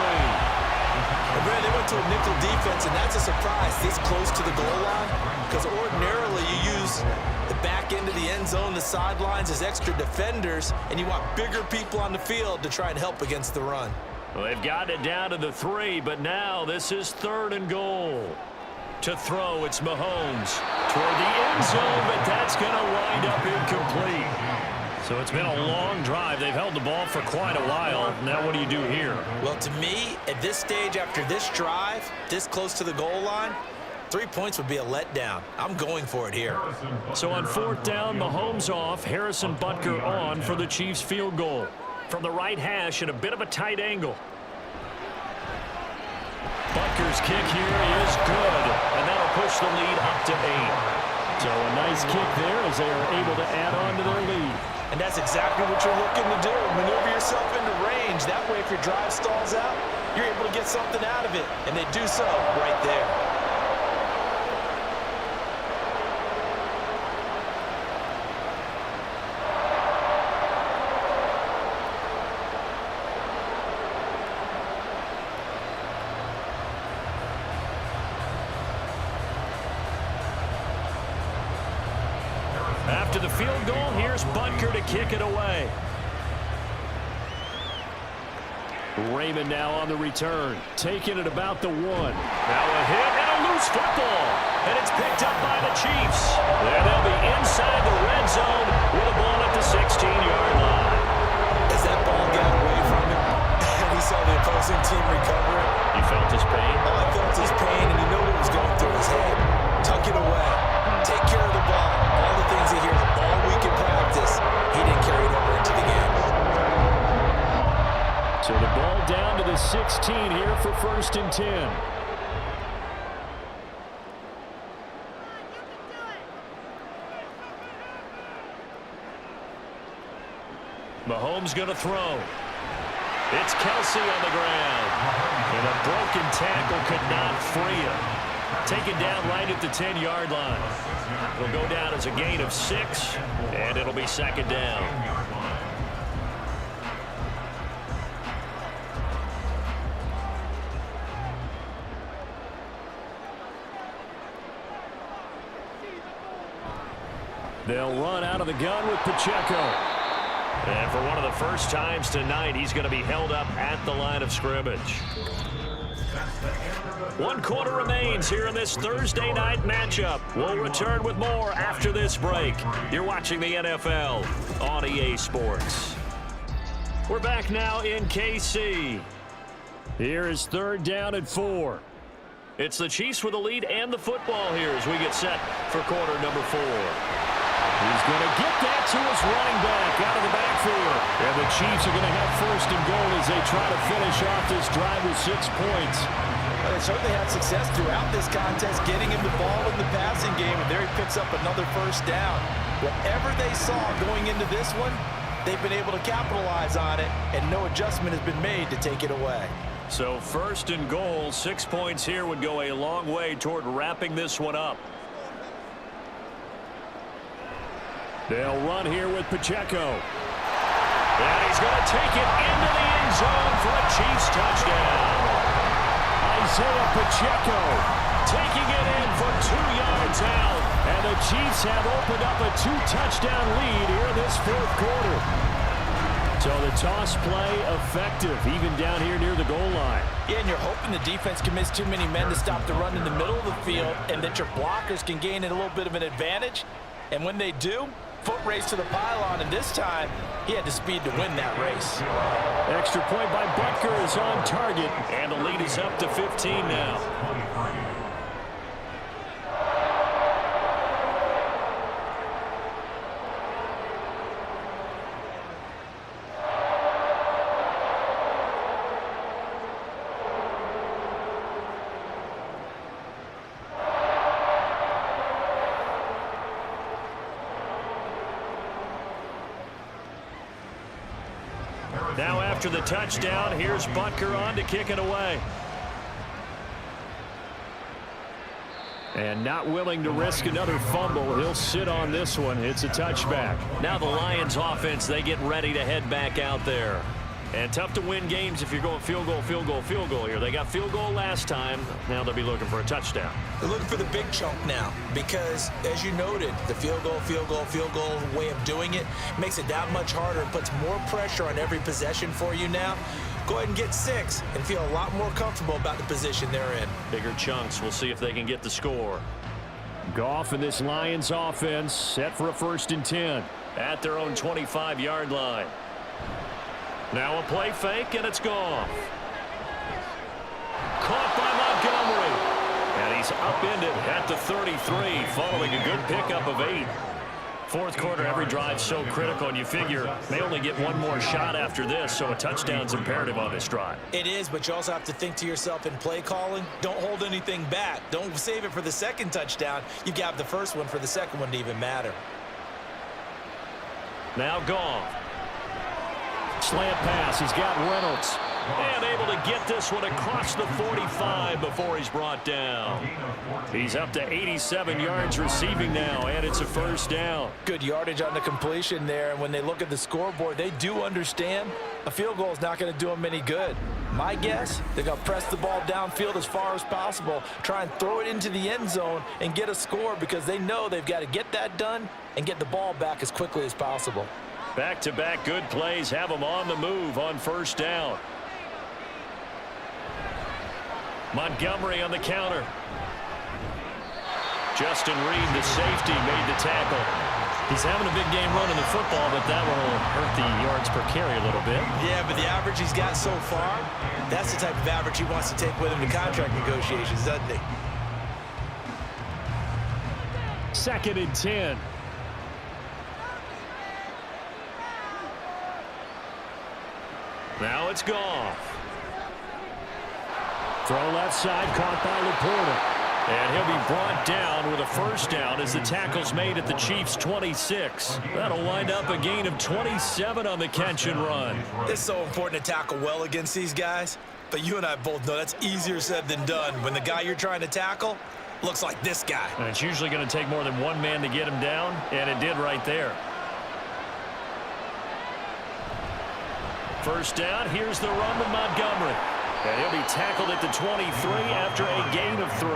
And Brad, they went to a nickel defense, and that's a surprise this close to the goal line, because ordinarily you use the back end of the end zone, the sidelines as extra defenders, and you want bigger people on the field to try and help against the run. Well, they've got it down to the 3, but now this is 3rd and goal. To throw, it's Mahomes toward the end zone, but that's going to wind up incomplete. So it's been a long drive. They've held the ball for quite a while. Now what do you do here? Well, to me, at this stage after this drive, this close to the goal line, 3 points would be a letdown. I'm going for it here. So on 4th down, Mahomes off, Harrison Butker on for the Chiefs field goal. From the right hash at a bit of a tight angle. Butker's kick here is good, and that'll push the lead up to 8. So a nice kick there as they are able to add on to their lead. And that's exactly what you're looking to do. Maneuver yourself into range. That way, if your drive stalls out, you're able to get something out of it. And they do so right there. After the field goal, here's Butker to kick it away. Raymond now on the return, taking it about the 1. Now a hit and a loose football, and it's picked up by the Chiefs. And they'll be inside the red zone with a ball at the 16-yard line. As that ball got away from him, and he saw the opposing team recover it. You felt his pain? Oh, I felt his pain, and you know what was going through his head. Tuck it away. Take care of the ball. All the things he hears all week in practice, he didn't carry it over into the game. So the ball down to the 16 here for 1st and 10. Mahomes going to throw. It's Kelsey on the ground. And a broken tackle could not free him. Taken down right at the 10-yard line. It'll go down as a gain of 6, and it'll be 2nd down. They'll run out of the gun with Pacheco. And for one of the first times tonight, he's going to be held up at the line of scrimmage. 1 quarter remains here in this Thursday night matchup. We'll return with more after this break. You're watching the NFL on EA Sports. We're back now in KC. Here is 3rd down and 4. It's the Chiefs with the lead and the football here as we get set for quarter number 4. He's going to get that to his running back out of the backfield. And the Chiefs are going to have 1st and goal as they try to finish off this drive with 6 points. Well, they certainly had success throughout this contest, getting him the ball in the passing game, and there he picks up another 1st down. Whatever they saw going into this one, they've been able to capitalize on it, and no adjustment has been made to take it away. So 1st and goal, 6 points here would go a long way toward wrapping this one up. They'll run here with Pacheco. And he's going to take it into the end zone for a Chiefs touchdown. Isaiah Pacheco taking it in for 2 yards out. And the Chiefs have opened up a 2-touchdown lead here in this 4th quarter. So the toss play effective, even down here near the goal line. Yeah, and you're hoping the defense can miss too many men to stop the run in the middle of the field and that your blockers can gain a little bit of an advantage. And when they do, foot race to the pylon, and this time he had the speed to win that race. Extra point by Butker is on target, and the lead is up to 15 now. Now after the touchdown, here's Butker on to kick it away. And not willing to risk another fumble. He'll sit on this one. It's a touchback. Now the Lions offense, they get ready to head back out there. And tough to win games if you're going field goal, field goal, field goal here. They got field goal last time. Now they'll be looking for a touchdown. They're looking for the big chunk now because, as you noted, the field goal way of doing it makes it that much harder and puts more pressure on every possession for you now. Go ahead and get 6 and feel a lot more comfortable about the position they're in. Bigger chunks. We'll see if they can get the score. Goff and this Lions offense set for a 1st and 10 at their own 25-yard line. Now a play fake, and it's Goff. Caught by Montgomery. And he's upended at the 33 following a good pickup of 8. 4th quarter, every drive so critical, and you figure they only get one more shot after this, so a touchdown's imperative on this drive. It is, but you also have to think to yourself in play calling, don't hold anything back. Don't save it for the 2nd touchdown. You've got the 1st one for the 2nd one to even matter. Now Goff. Slant pass. He's got Reynolds. And able to get this one across the 45 before he's brought down. He's up to 87 yards receiving now, and it's a 1st down. Good yardage on the completion there, and when they look at the scoreboard, they do understand a field goal is not going to do them any good. My guess, they're going to press the ball downfield as far as possible, try and throw it into the end zone and get a score because they know they've got to get that done and get the ball back as quickly as possible. Back-to-back good plays have them on the move on 1st down. Montgomery on the counter. Justin Reed, the safety, made the tackle. He's having a big game running the football, but that one will hurt the yards per carry a little bit. Yeah, but the average he's got so far, that's the type of average he wants to take with him to contract negotiations, doesn't he? 2nd and 10. Now it's Goff. Throw left side, caught by Laporta. And he'll be brought down with a 1st down as the tackle's made at the Chiefs' 26. That'll wind up a gain of 27 on the catch and run. It's so important to tackle well against these guys, but you and I both know that's easier said than done when the guy you're trying to tackle looks like this guy. And it's usually going to take more than one man to get him down, and it did right there. 1st down, here's the run with Montgomery. And he'll be tackled at the 23 after a gain of 3.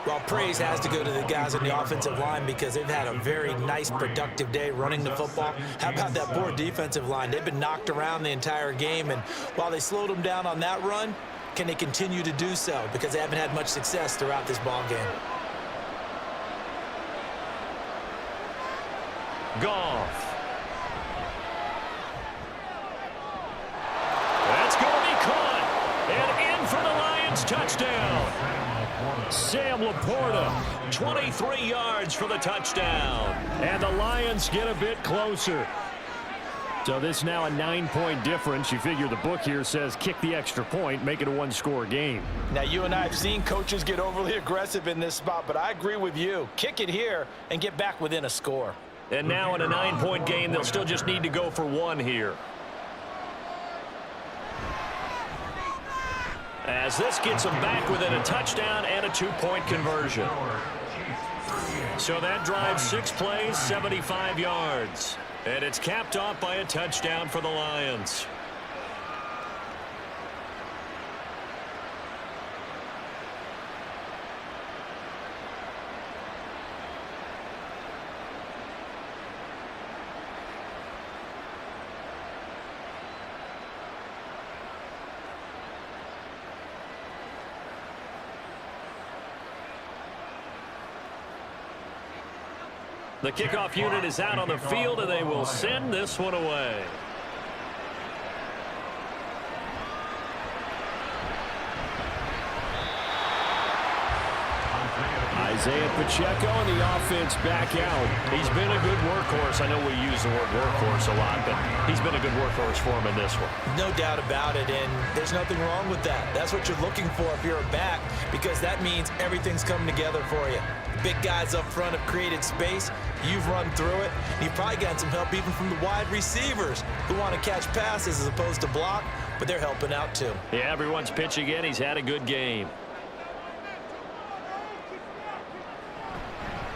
Well, praise has to go to the guys on the offensive line because they've had a very nice, productive day running the football. How about that poor defensive line? They've been knocked around the entire game, and while they slowed them down on that run, can they continue to do so? Because they haven't had much success throughout this ball game. Goff. That's going to be caught. And in for the Lions touchdown. Sam Laporta, 23 yards for the touchdown. And the Lions get a bit closer. So this is now a 9-point difference. You figure the book here says kick the extra point, make it a one-score game. Now, you and I have seen coaches get overly aggressive in this spot, but I agree with you. Kick it here and get back within a score. And now in a 9-point game, they'll still just need to go for one here. As this gets them back within a touchdown and a 2-point conversion. So that drives 6 plays, 75 yards. And it's capped off by a touchdown for the Lions. The kickoff unit is out on the field, and they will send this one away. Isaiah Pacheco and the offense back out. He's been a good workhorse. I know we use the word workhorse a lot, but he's been a good workhorse for him in this one. No doubt about it, and there's nothing wrong with that. That's what you're looking for if you're a back, because that means everything's coming together for you. Big guys up front have created space. You've run through it. You've probably gotten some help even from the wide receivers who want to catch passes as opposed to block, but they're helping out too. Yeah, everyone's pitching in. He's had a good game.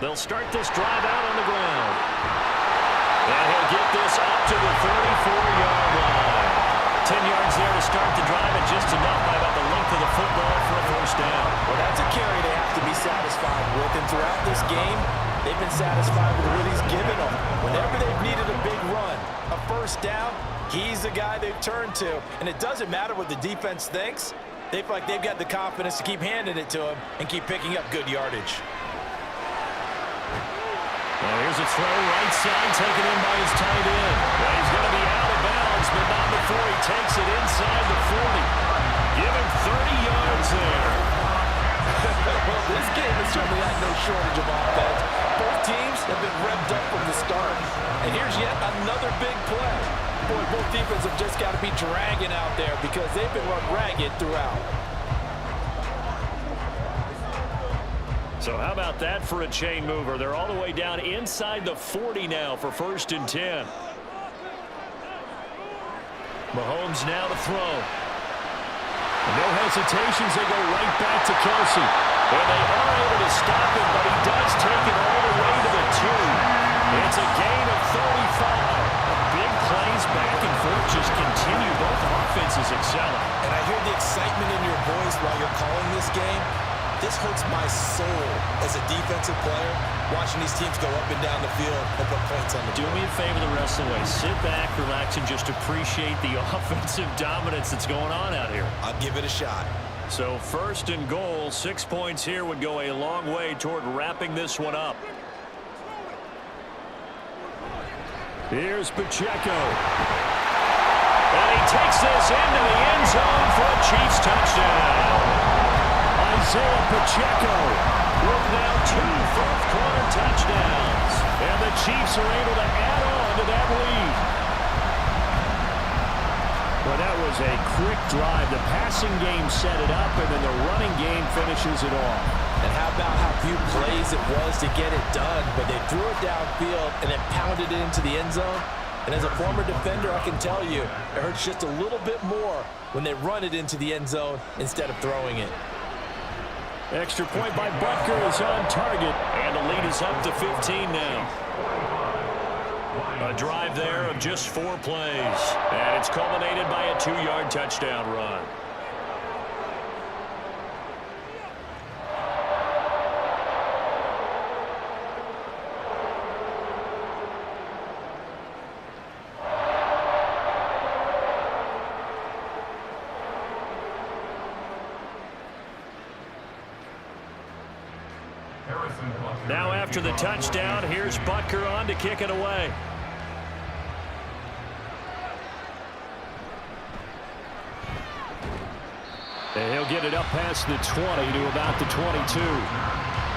They'll start this drive out on the ground. And he'll get this up to the 34-yard line. 10 yards there to start the drive, and just enough by about the length of the football for a first down. Well, that's a carry they have to be satisfied with, and throughout this game, they've been satisfied with what he's given them. Whenever they've needed a big run, a first down, he's the guy they've turned to. And it doesn't matter what the defense thinks. They feel like they've got the confidence to keep handing it to him and keep picking up good yardage. Well, here's a throw right side, taken in by his tight end. Well, he's going to be out of bounds, but not before he takes it inside the 40. Give him 30 yards there. Well, this game has certainly had no shortage of offense. Both teams have been revved up from the start. And here's yet another big play. Boy, both defenses have just got to be dragging out there because they've been run ragged throughout. So how about that for a chain mover? They're all the way down inside the 40 now for 1st and 10. Mahomes now to throw. No hesitations, they go right back to Kelsey. And they are able to stop him, but he does take it all the way to the 2. It's a gain of 35. Big plays back and forth just continue. Both offenses excelling. And I hear the excitement in your voice while you're calling this game. This hurts my soul as a defensive player, watching these teams go up and down the field and put points on the board. Do me a favor the rest of the way. Sit back, relax, and just appreciate the offensive dominance that's going on out here. I'll give it a shot. So 1st and goal, 6 points here would go a long way toward wrapping this one up. Here's Pacheco. And he takes this into the end zone for a Chiefs touchdown. Isaiah Pacheco with now 2 fourth-quarter touchdowns. And the Chiefs are able to add on to that lead. Well, that was a quick drive. The passing game set it up, and then the running game finishes it off. And how about how few plays it was to get it done, but they threw it downfield and then pounded it into the end zone. And as a former defender, I can tell you, it hurts just a little bit more when they run it into the end zone instead of throwing it. Extra point by Butker is on target, and the lead is up to 15 now. A drive there of just 4 plays, and it's culminated by a 2-yard touchdown run. Now after the touchdown, here's Butker on to kick it away. And he'll get it up past the 20 to about the 22.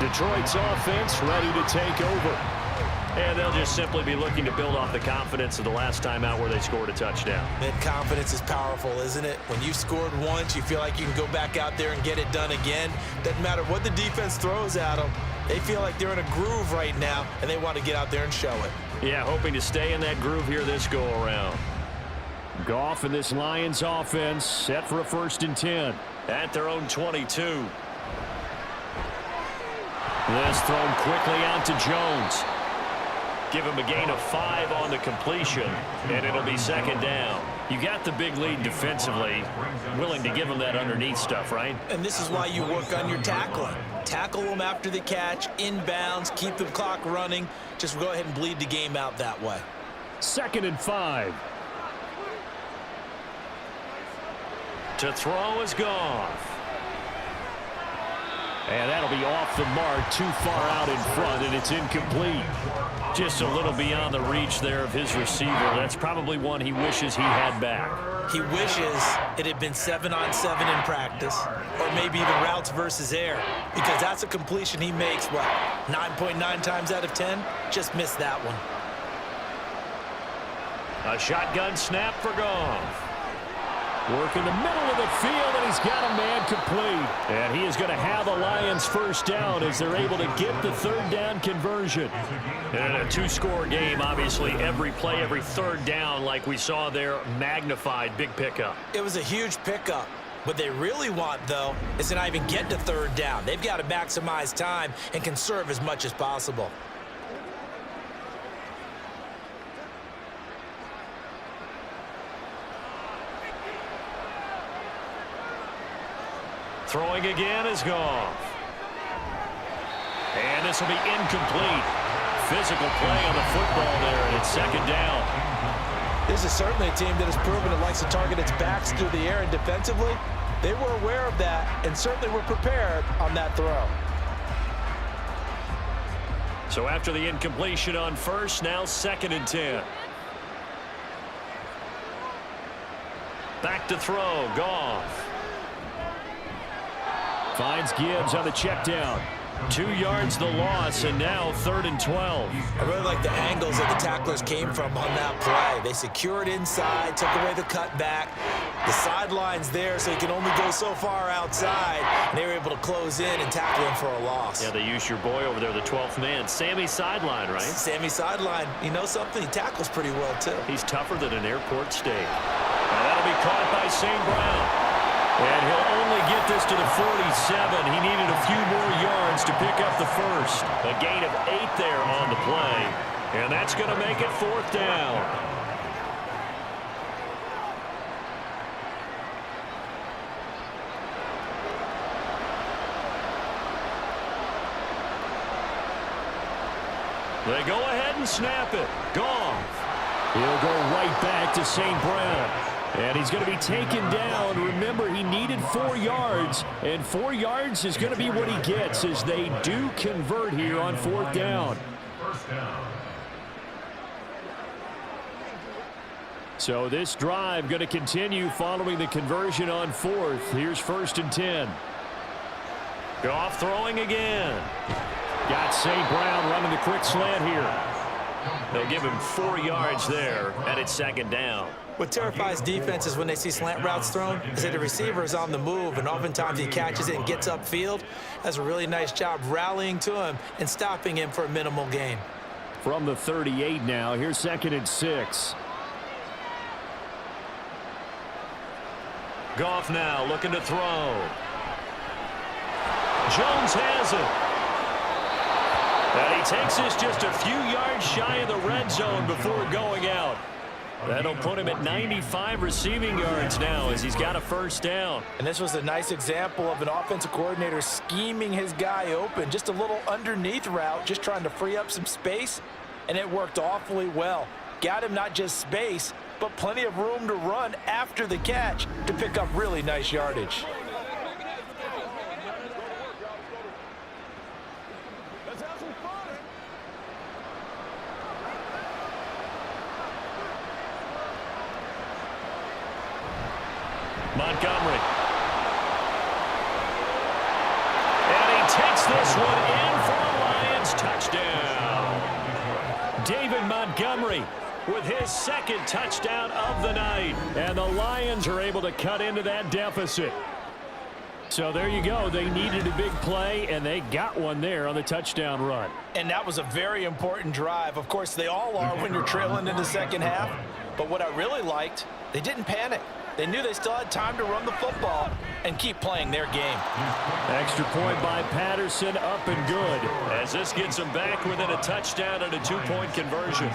Detroit's offense ready to take over. And they'll just simply be looking to build off the confidence of the last time out where they scored a touchdown. That confidence is powerful, isn't it? When you've scored once, you feel like you can go back out there and get it done again. Doesn't matter what the defense throws at them. They feel like they're in a groove right now, and they want to get out there and show it. Yeah, hoping to stay in that groove here this go-around. Goff and this Lions offense set for a 1st and 10. At their own 22. This thrown quickly out to Jones. Give him a gain of 5 on the completion, and it'll be 2nd down. You got the big lead defensively, willing to give him that underneath stuff, right? And this is why you work on your tackling. Tackle them after the catch, inbounds, keep the clock running. Just go ahead and bleed the game out that way. 2nd and 5. To throw is Goff. And that'll be off the mark, too far out in front, and it's incomplete. Just a little beyond the reach there of his receiver. That's probably one he wishes he had back. He wishes it had been 7-on-7 in practice, or maybe even routes versus air, because that's a completion he makes, what, 9.9 times out of 10? Just missed that one. A shotgun snap for Goff. Work in the middle of the field, and he's got a man complete. And he is going to have the Lions 1st down as they're able to get the 3rd down conversion. And a 2-score game, obviously, every play, every 3rd down, like we saw there, magnified, big pickup. It was a huge pickup. What they really want, though, is to not even get to 3rd down. They've got to maximize time and conserve as much as possible. Throwing again is Goff. And this will be incomplete. Physical play on the football there, and it's 2nd down. This is certainly a team that has proven it likes to target its backs through the air, and defensively, they were aware of that and certainly were prepared on that throw. So after the incompletion on 1st, now 2nd and 10. Back to throw, Goff. Finds Gibbs on the check down. 2 yards the loss, and now 3rd and 12. I really like the angles that the tacklers came from on that play. They secured inside, took away the cutback. The sideline's there, so he can only go so far outside, and they were able to close in and tackle him for a loss. Yeah, they used your boy over there, the 12th man. Sammy Sideline, right? Sammy Sideline. You know something? He tackles pretty well, too. He's tougher than an airport steak. Now that'll be caught by St. Brown. And he'll only get this to the 47. He needed a few more yards to pick up the 1st. A gain of 8 there on the play. And that's going to make it 4th down. They go ahead and snap it. Goff. He'll go right back to St. Brown. And he's going to be taken down. Remember, he needed 4 yards, and 4 yards is going to be what he gets as they do convert here on 4th down. So this drive going to continue following the conversion on 4th. Here's 1st and 10. Goff throwing again. Got St. Brown running the quick slant here. They'll give him 4 yards there, and it's 2nd down. What terrifies defenses when they see slant routes thrown is that the receiver is on the move, and oftentimes he catches it and gets upfield. Does a really nice job rallying to him and stopping him for a minimal gain. From the 38 now, here's 2nd and 6. Goff now looking to throw. Jones has it. And he takes this just a few yards shy of the red zone before going out. That'll put him at 95 receiving yards now as he's got a 1st down. And this was a nice example of an offensive coordinator scheming his guy open. Just a little underneath route, just trying to free up some space, and it worked awfully well. Got him not just space, but plenty of room to run after the catch to pick up really nice yardage. Let's have some fun. Montgomery. And he takes this one in for a Lions touchdown. David Montgomery with his second touchdown of the night. And the Lions are able to cut into that deficit. So there you go. They needed a big play, and they got one there on the touchdown run. And that was a very important drive. Of course, they all are when you're trailing in the second half. But what I really liked, they didn't panic. They knew they still had time to run the football and keep playing their game. Extra point by Patterson, up and good. As this gets them back within a touchdown and a two-point conversion.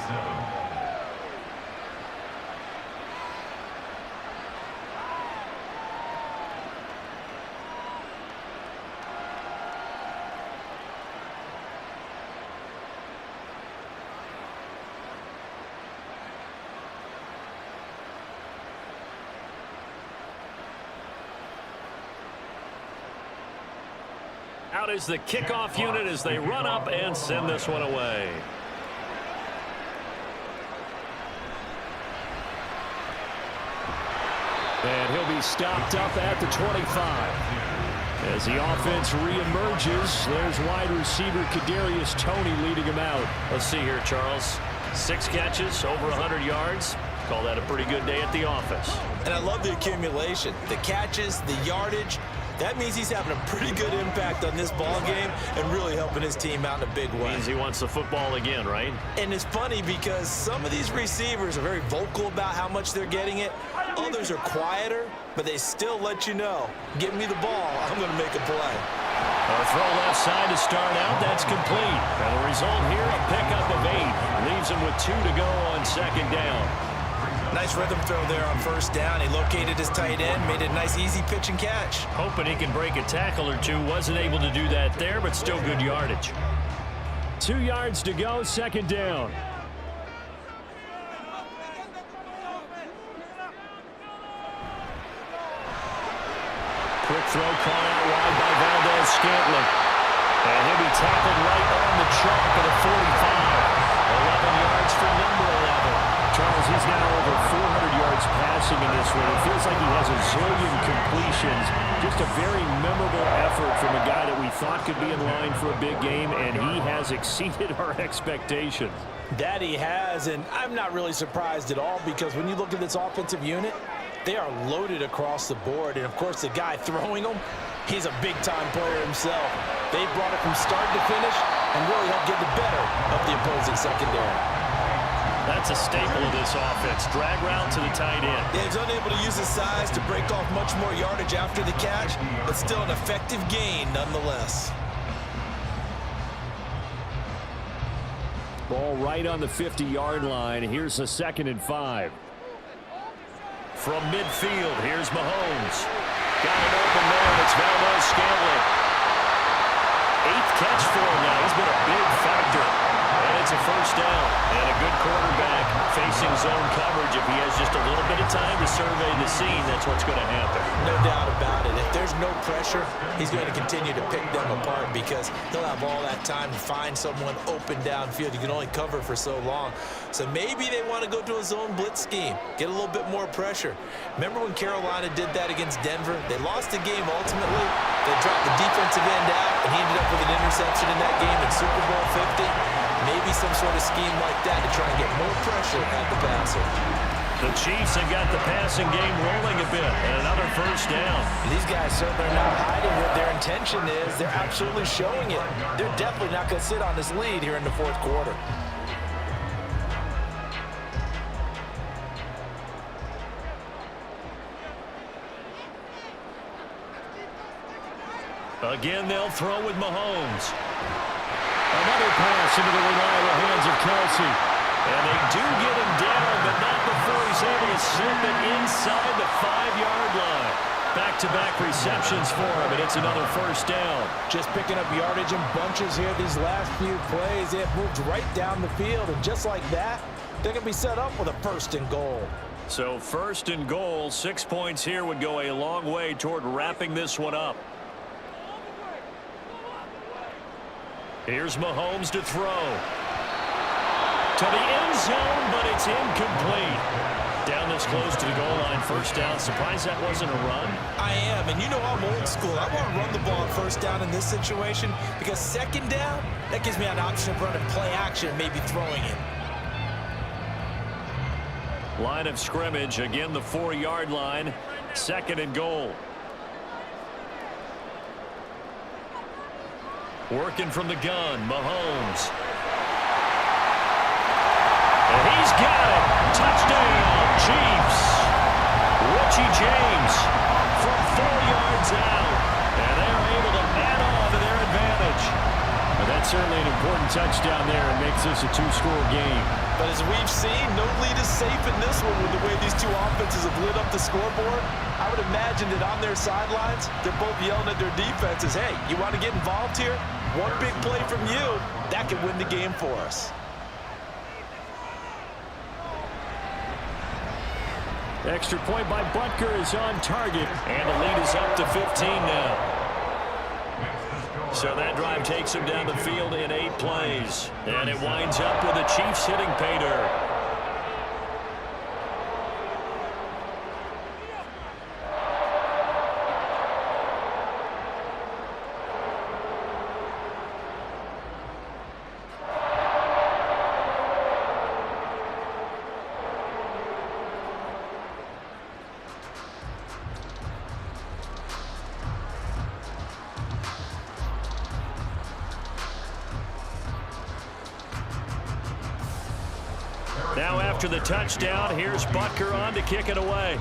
Out is the kickoff unit as they run up and send this one away. And he'll be stopped up at the 25. As the offense reemerges, there's wide receiver Kadarius Toney leading him out. Let's see here, Charles. 6 catches, over 100 yards. Call that a pretty good day at the office. And I love the accumulation, the catches, the yardage. That means he's having a pretty good impact on this ball game and really helping his team out in a big way. Means he wants the football again, right? And it's funny because some of these receivers are very vocal about how much they're getting it. Others are quieter, but they still let you know, give me the ball, I'm going to make a play. A throw left side to start out. That's complete. And the result here, a pickup of 8. Leaves him with 2 to go on second down. Nice rhythm throw there on first down. He located his tight end, made it a nice easy pitch and catch. Hoping he can break a tackle or two. Wasn't able to do that there, but still good yardage. 2 yards to go, second down. Quick throw caught out wide by Valdez-Scantling. And he'll be tackled right on the chalk at a 45. 11 yards for number 11. Charles, he's now over 400 yards passing in this one. It feels like he has a zillion completions. Just a very memorable effort from a guy that we thought could be in line for a big game, and he has exceeded our expectations. That he has, and I'm not really surprised at all because when you look at this offensive unit, they are loaded across the board. And, of course, the guy throwing them, he's a big-time player himself. They brought it from start to finish and really helped get the better of the opposing secondary. That's a staple of this offense. Drag route to the tight end. Yeah, he's unable to use his size to break off much more yardage after the catch, but still an effective gain nonetheless. Ball right on the 50-yard line. Here's a 2nd and 5. From midfield, here's Mahomes. Got it open there, and it's Valdez-Scantling. 8th catch for him now. He's been a big factor. And it's a first down. And a good quarterback facing zone coverage. If he has just a little bit of time to survey the scene, that's what's going to happen. No doubt about it. If there's no pressure, he's going to continue to pick them apart because he'll have all that time to find someone open downfield. You can only cover for so long. So maybe they want to go to a zone blitz scheme, get a little bit more pressure. Remember when Carolina did that against Denver? They lost the game ultimately. They dropped the defensive end out, and he ended up with an interception in that game in Super Bowl 50. Maybe some sort of scheme like that to try and get more pressure at the passer. The Chiefs have got the passing game rolling a bit, and another first down. These guys certainly are not hiding what their intention is. They're absolutely showing it. They're definitely not going to sit on this lead here in the 4th quarter. Again, they'll throw with Mahomes. Another pass into the reliable hands of Kelsey. And they do get him down, but not before he's able to slip it inside the 5-yard line. Back-to-back receptions for him, and it's another first down. Just picking up yardage in bunches here these last few plays. They have moved right down the field, and just like that, they're going to be set up with a 1st and goal. So 1st and goal, 6 points here would go a long way toward wrapping this one up. Here's Mahomes to throw. To the end zone, but it's incomplete. Down the this close to the goal line. First down. Surprised that wasn't a run? I am, and you know I'm old school. I want to run the ball on first down in this situation because second down, that gives me an option of running play action and maybe throwing it. Line of scrimmage, again the 4-yard line. Second and goal. Working from the gun, Mahomes. And he's got it. Touchdown, Chiefs. Richie James from 4 yards out. And they're able to add on to their advantage. Well, that's certainly an important touchdown there and makes this a 2-score game. But as we've seen, no lead is safe in this one with the way these two offenses have lit up the scoreboard. I would imagine that on their sidelines, they're both yelling at their defenses, hey, you want to get involved here? One big play from you, that could win the game for us. Extra point by Butker is on target, and the lead is up to 15 now. So that drive takes him down the field in 8 plays, and it winds up with the Chiefs hitting pay dirt. Now after the touchdown, here's Butker on to kick it away.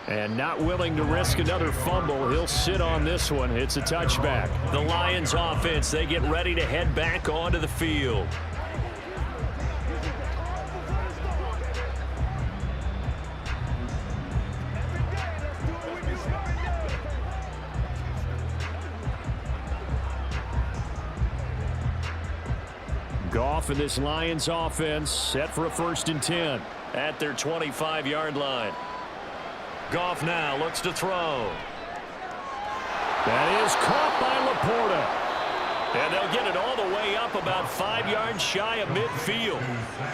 And not willing to risk another fumble. He'll sit on this one. It's a touchback. The Lions offense, they get ready to head back onto the field. Goff and this Lions offense set for a 1st and 10 at their 25-yard line. Goff now looks to throw. That is caught by Laporta. And they'll get it all the way up about 5 yards shy of midfield.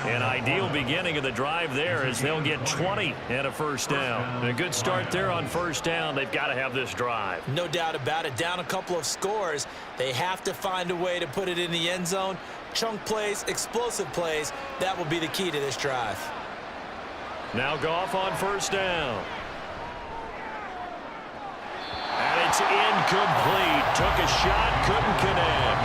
An ideal beginning of the drive there as they'll get 20 and a first down. And a good start there on first down. They've got to have this drive. No doubt about it. Down a couple of scores. They have to find a way to put it in the end zone. Chunk plays, explosive plays. That will be the key to this drive. Now Goff on first down. And it's incomplete. Took a shot, couldn't connect.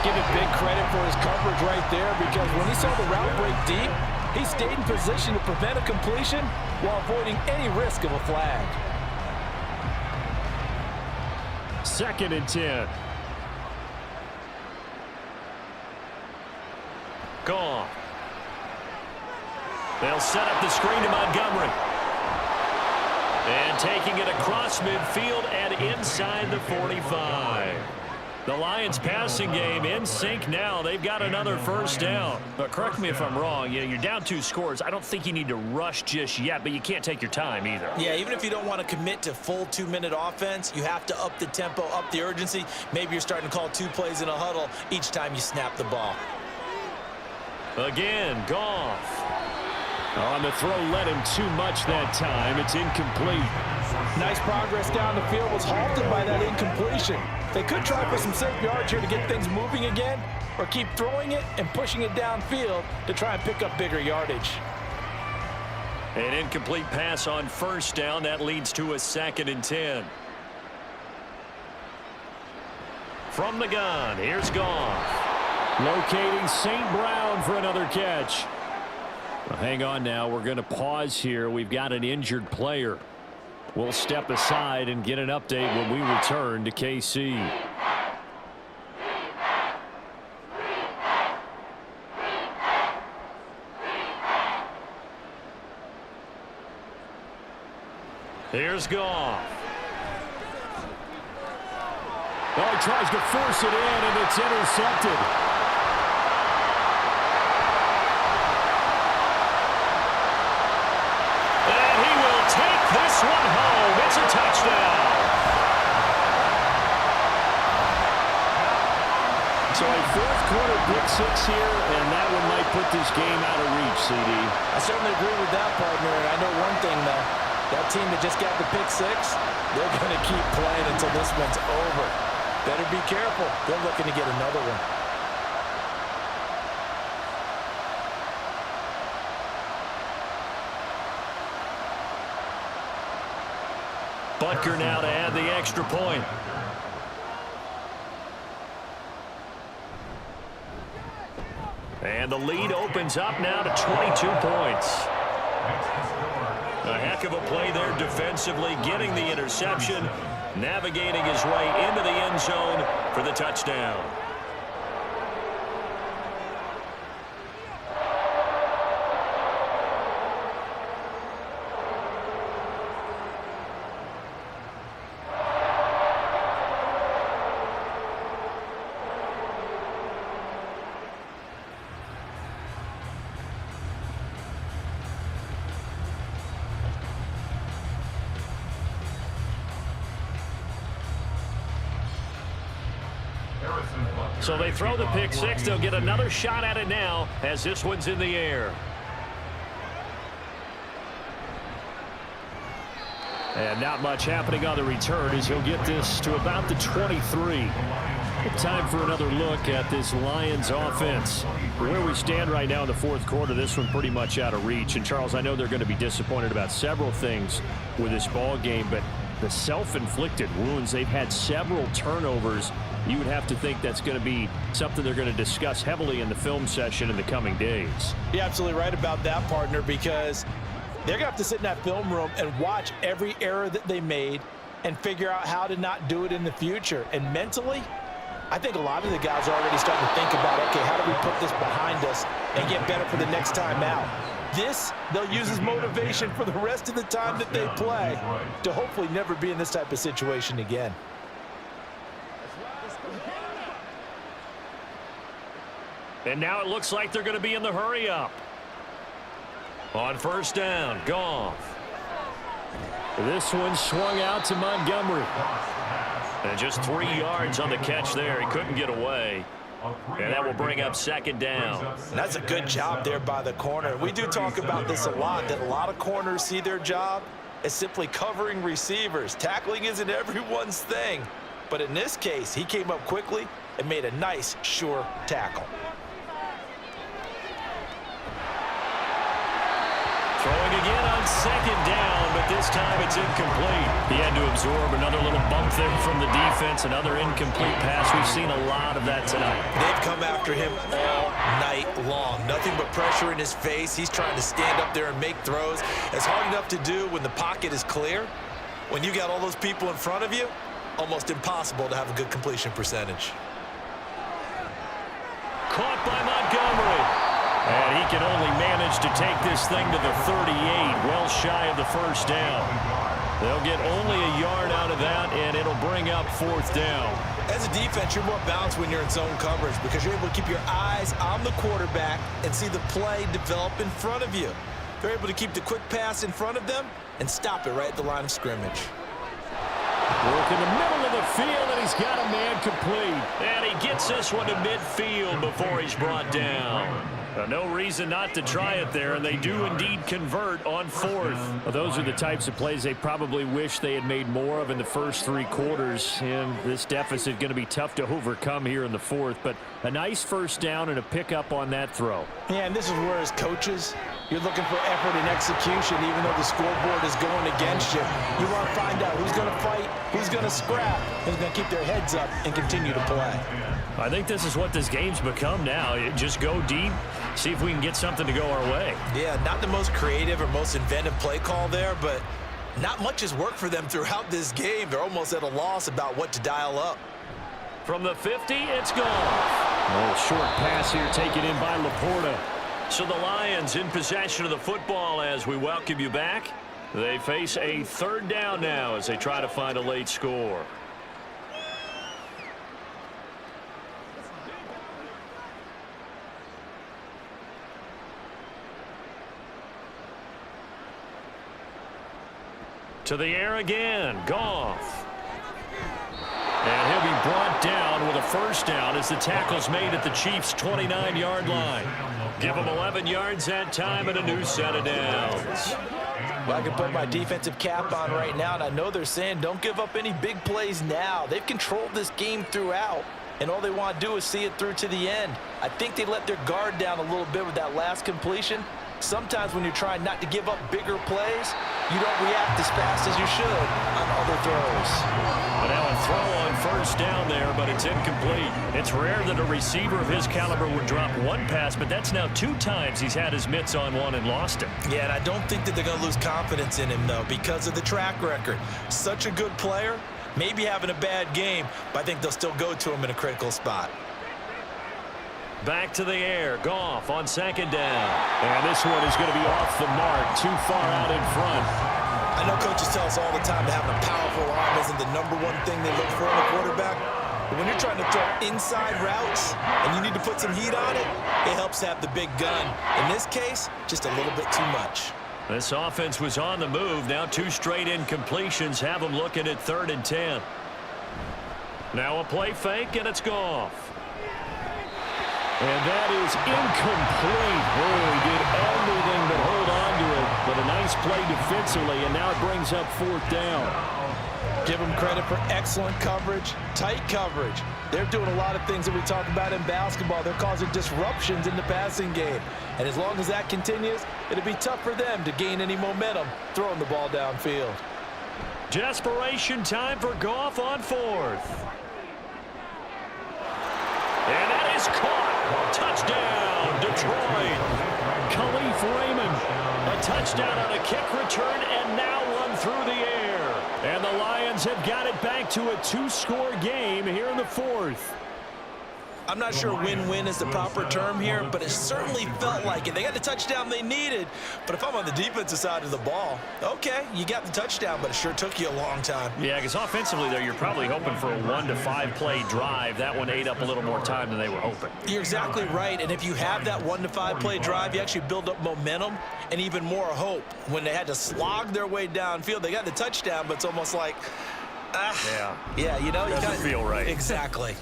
Give him big credit for his coverage right there because when he saw the route break deep, he stayed in position to prevent a completion while avoiding any risk of a flag. 2nd and 10. Goff. They'll set up the screen to Montgomery. And taking it across midfield and inside the 45. The Lions passing game in sync now. They've got another first down. But correct me if I'm wrong. You're down 2 scores. I don't think you need to rush just yet, but you can't take your time either. Yeah, even if you don't want to commit to full 2-minute offense, you have to up the tempo, up the urgency. Maybe you're starting to call 2 plays in a huddle each time you snap the ball. Again, Goff. On the throw, led him too much that time. It's incomplete. Nice progress down the field was halted by that incompletion. They could try for some safe yards here to get things moving again, or keep throwing it and pushing it downfield to try and pick up bigger yardage. An incomplete pass on first down. That leads to a 2nd and 10. From the gun, here's Goff. Locating St. Brown for another catch. Well, hang on now. We're going to pause here. We've got an injured player. We'll step aside and get an update when we return to KC. Here's Goff. Oh, he tries to force it in, and it's intercepted. This one home. It's a touchdown. So a 4th fourth-quarter pick six here, and that one might put this game out of reach, CD. I certainly agree with that, partner. And I know one thing, though. That team that just got the pick six, they're going to keep playing until this one's over. Better be careful. They're looking to get another one. Butker now to add the extra point. And the lead opens up now to 22 points. A heck of a play there defensively, getting the interception, navigating his way into the end zone for the touchdown. So they throw the pick six. They'll get another shot at it now as this one's in the air. And not much happening on the return as he'll get this to about the 23. Time for another look at this Lions offense. Where we stand right now in the fourth quarter, this one pretty much out of reach. And Charles, I know they're going to be disappointed about several things with this ball game, but the self-inflicted wounds, they've had several turnovers. You would have to think that's going to be something they're going to discuss heavily in the film session in the coming days. You're absolutely right about that, partner, because they're going to have to sit in that film room and watch every error that they made and figure out how to not do it in the future. And mentally, I think a lot of the guys are already starting to think about, okay, how do we put this behind us and get better for the next time out? This, they'll use as motivation for the rest of the time that they play to hopefully never be in this type of situation again. And now it looks like they're going to be in the hurry-up. On first down, Goff. This one swung out to Montgomery. And just 3 yards on the catch there. He couldn't get away. And that will bring up second down. And that's a good job there by the corner. We do talk about this a lot, that a lot of corners see their job as simply covering receivers. Tackling isn't everyone's thing. But in this case, he came up quickly and made a nice, sure tackle. Throwing again on second down, but this time it's incomplete. He had to absorb another little bump there from the defense, another incomplete pass. We've seen a lot of that tonight. They've come after him all night long. Nothing but pressure in his face. He's trying to stand up there and make throws. It's hard enough to do when the pocket is clear. When you got all those people in front of you, almost impossible to have a good completion percentage. Caught by Montgomery. And he can only manage to take this thing to the 38, well shy of the first down. They'll get only a yard out of that, and it'll bring up fourth down. As a defense, you're more balanced when you're in zone coverage because you're able to keep your eyes on the quarterback and see the play develop in front of you. They're able to keep the quick pass in front of them and stop it right at the line of scrimmage. Work in the middle of the field, and he's got a man complete. And he gets this one to midfield before he's brought down. No reason not to try it there, and they do indeed convert on fourth. Well, those are the types of plays they probably wish they had made more of in the first 3 quarters, and this deficit going to be tough to overcome here in the fourth, but a nice first down and a pickup on that throw. Yeah, and this is where, as coaches, you're looking for effort and execution, even though the scoreboard is going against you. You want to find out who's going to fight, who's going to scrap, who's going to keep their heads up and continue to play. I think this is what this game's become now. Just go deep, see if we can get something to go our way. Yeah, not the most creative or most inventive play call there, but not much has worked for them throughout this game. They're almost at a loss about what to dial up. From the 50, it's gone. Oh, short pass here taken in by Laporta. So the Lions in possession of the football as we welcome you back. They face a third down now as they try to find a late score. To the air again, Goff. And he'll be brought down with a first down as the tackle's made at the Chiefs' 29-yard line. Give them 11 yards that time and a new set of downs. Well, I can put my defensive cap on right now, and I know they're saying don't give up any big plays now. They've controlled this game throughout, and all they want to do is see it through to the end. I think they let their guard down a little bit with that last completion. Sometimes when you're trying not to give up bigger plays, you don't react as fast as you should on other throws. But now a throw on first down there, but it's incomplete. It's rare that a receiver of his caliber would drop one pass, but that's now 2 times he's had his mitts on one and lost him. Yeah, and I don't think that they're going to lose confidence in him, though, because of the track record. Such a good player, maybe having a bad game, but I think they'll still go to him in a critical spot. Back to the air. Goff on second down. And this one is going to be off the mark. Too far out in front. I know coaches tell us all the time that having a powerful arm isn't the #1 thing they look for in a quarterback. But when you're trying to throw inside routes and you need to put some heat on it, it helps to have the big gun. In this case, just a little bit too much. This offense was on the move. Now 2 straight incompletions have them looking at 3rd and 10. Now a play fake, and it's Goff. And that is incomplete. Oh, he did everything but hold on to it. But a nice play defensively, and now it brings up 4th down. Give them credit for excellent coverage, tight coverage. They're doing a lot of things that we talk about in basketball. They're causing disruptions in the passing game. And as long as that continues, it'll be tough for them to gain any momentum throwing the ball downfield. Desperation time for Goff on 4th. And that is caught. Touchdown, Detroit. Khalif Raymond. A touchdown on a kick return and now one through the air. And the Lions have got it back to a 2-score game here in the 4th. I'm not sure win-win is the proper term here, but it certainly felt like it. They got the touchdown they needed, but if I'm on the defensive side of the ball, okay, you got the touchdown, but it sure took you a long time. Yeah, because offensively there, you're probably hoping for a 1 to 5 play drive. That one ate up a little more time than they were hoping. You're exactly right, and if you have that 1 to 5 play drive, you actually build up momentum and even more hope. When they had to slog their way downfield, they got the touchdown, but it's almost like, yeah, you know, doesn't feel right. Exactly.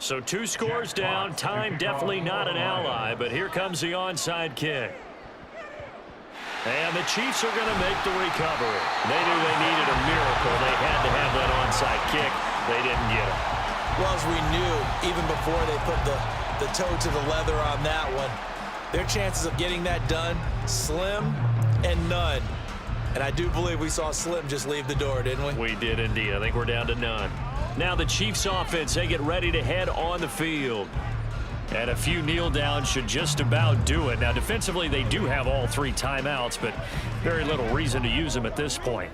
So 2 scores down. Time definitely not an ally, but here comes the onside kick. And the Chiefs are going to make the recovery. They knew they needed a miracle. They had to have that onside kick. They didn't get it. Well, as we knew, even before they put the toe to the leather on that one, their chances of getting that done, slim and none. And I do believe we saw Slim just leave the door, didn't we? We did indeed. I think we're down to none. Now the Chiefs offense, they get ready to head on the field. And a few kneel downs should just about do it. Now defensively, they do have all 3 timeouts, but very little reason to use them at this point.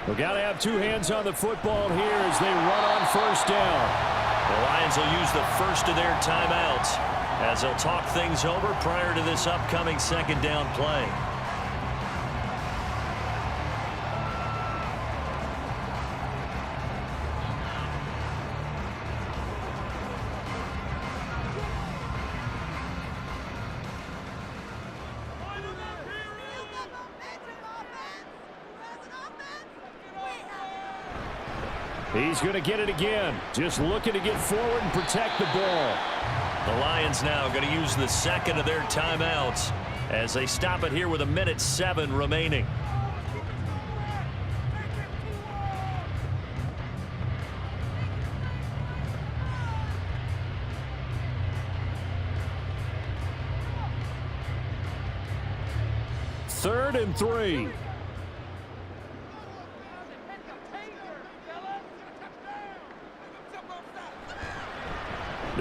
We've got to have 2 hands on the football here as they run on first down. The Lions will use the first of their timeouts as they'll talk things over prior to this upcoming 2nd down play. He's going to get it again. Just looking to get forward and protect the ball. The Lions now going to use the 2nd of their timeouts as they stop it here with 1:07 remaining. Third and 3.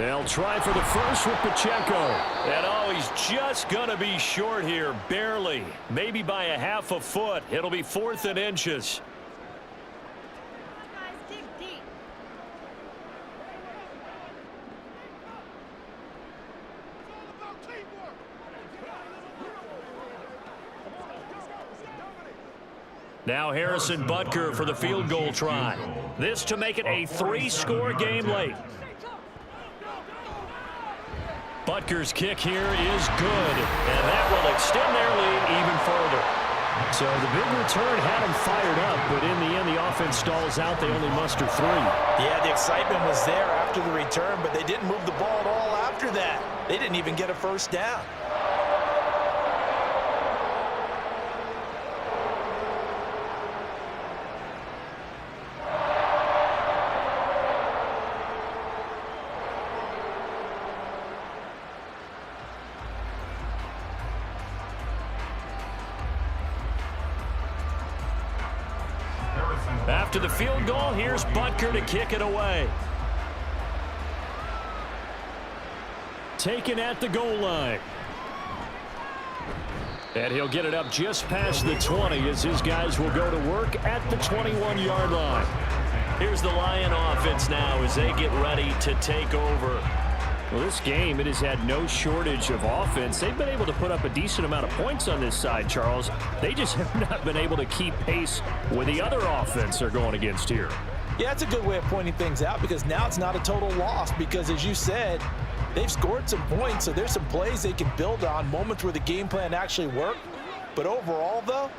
They'll try for the first with Pacheco. And oh, he's just going to be short here, barely. Maybe by a half a foot. It'll be 4th and inches. Now Harrison Butker for the field goal try. This to make it a 3-score game late. Butker's kick here is good, and that will extend their lead even further. So the big return had them fired up, but in the end, the offense stalls out. They only muster 3. Yeah, the excitement was there after the return, but they didn't move the ball at all after that. They didn't even get a first down. After the field goal, here's Butker to kick it away. Taken at the goal line. And he'll get it up just past the 20 as his guys will go to work at the 21-yard line. Here's the Lion offense now as they get ready to take over. Well, this game, it has had no shortage of offense. They've been able to put up a decent amount of points on this side, Charles. They just have not been able to keep pace with the other offense they're going against here. Yeah, that's a good way of pointing things out because now it's not a total loss because, as you said, they've scored some points, so there's some plays they can build on, moments where the game plan actually worked. But overall, though,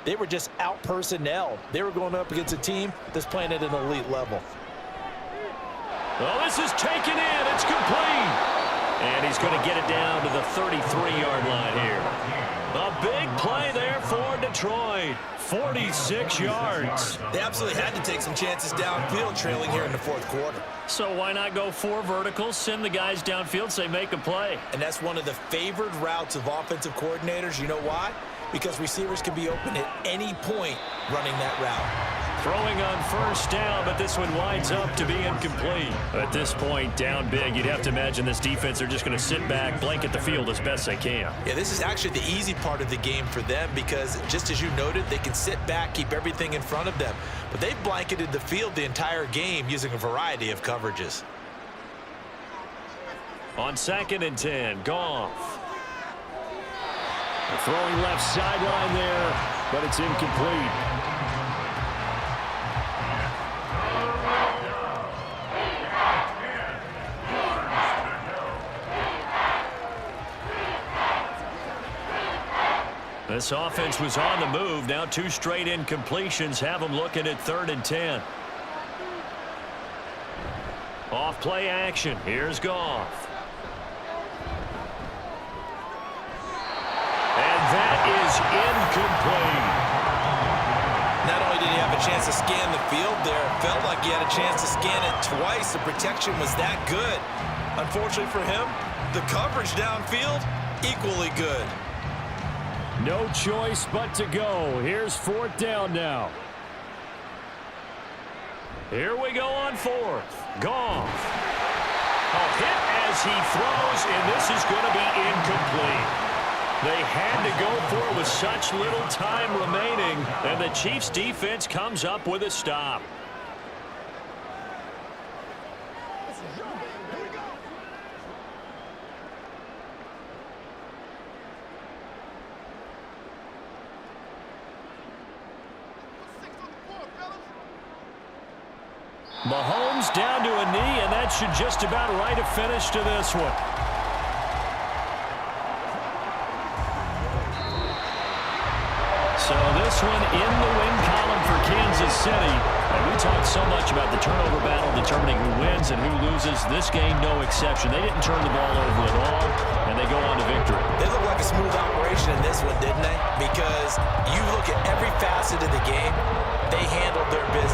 they were just out-personnelled. They were going up against a team that's playing at an elite level. Well, this is taken in. It's complete. And he's going to get it down to the 33-yard line here. A big play there for Detroit. 46 yards. They absolutely had to take some chances downfield trailing here in the 4th quarter. So why not go 4 verticals, send the guys downfield, say make a play? And that's one of the favored routes of offensive coordinators. You know why? Because receivers can be open at any point running that route. Throwing on first down, but this one winds up to be incomplete. At this point, down big, you'd have to imagine this defense are just going to sit back, blanket the field as best they can. Yeah, this is actually the easy part of the game for them because, just as you noted, they can sit back, keep everything in front of them. But they've blanketed the field the entire game using a variety of coverages. On 2nd and 10, Goff. Throwing left sideline there, but it's incomplete. This offense was on the move. Now 2 straight incompletions have them looking at 3rd and 10. Off play action. Here's Goff. And that is incomplete. Not only did he have a chance to scan the field there, it felt like he had a chance to scan it twice. The protection was that good. Unfortunately for him, the coverage downfield, equally good. No choice but to go. Here's 4th down now. Here we go on 4th. Goff. A hit as he throws, and this is going to be incomplete. They had to go for it with such little time remaining, and the Chiefs' defense comes up with a stop. Mahomes down to a knee, and that should just about write a finish to this one. So this one in the win column for Kansas City. And we talked so much about the turnover battle determining who wins and who loses. This game, no exception. They didn't turn the ball over at all, and they go on to victory. They look like a smooth operation in this one, didn't they? Because you look at every facet of the game, they handled their business.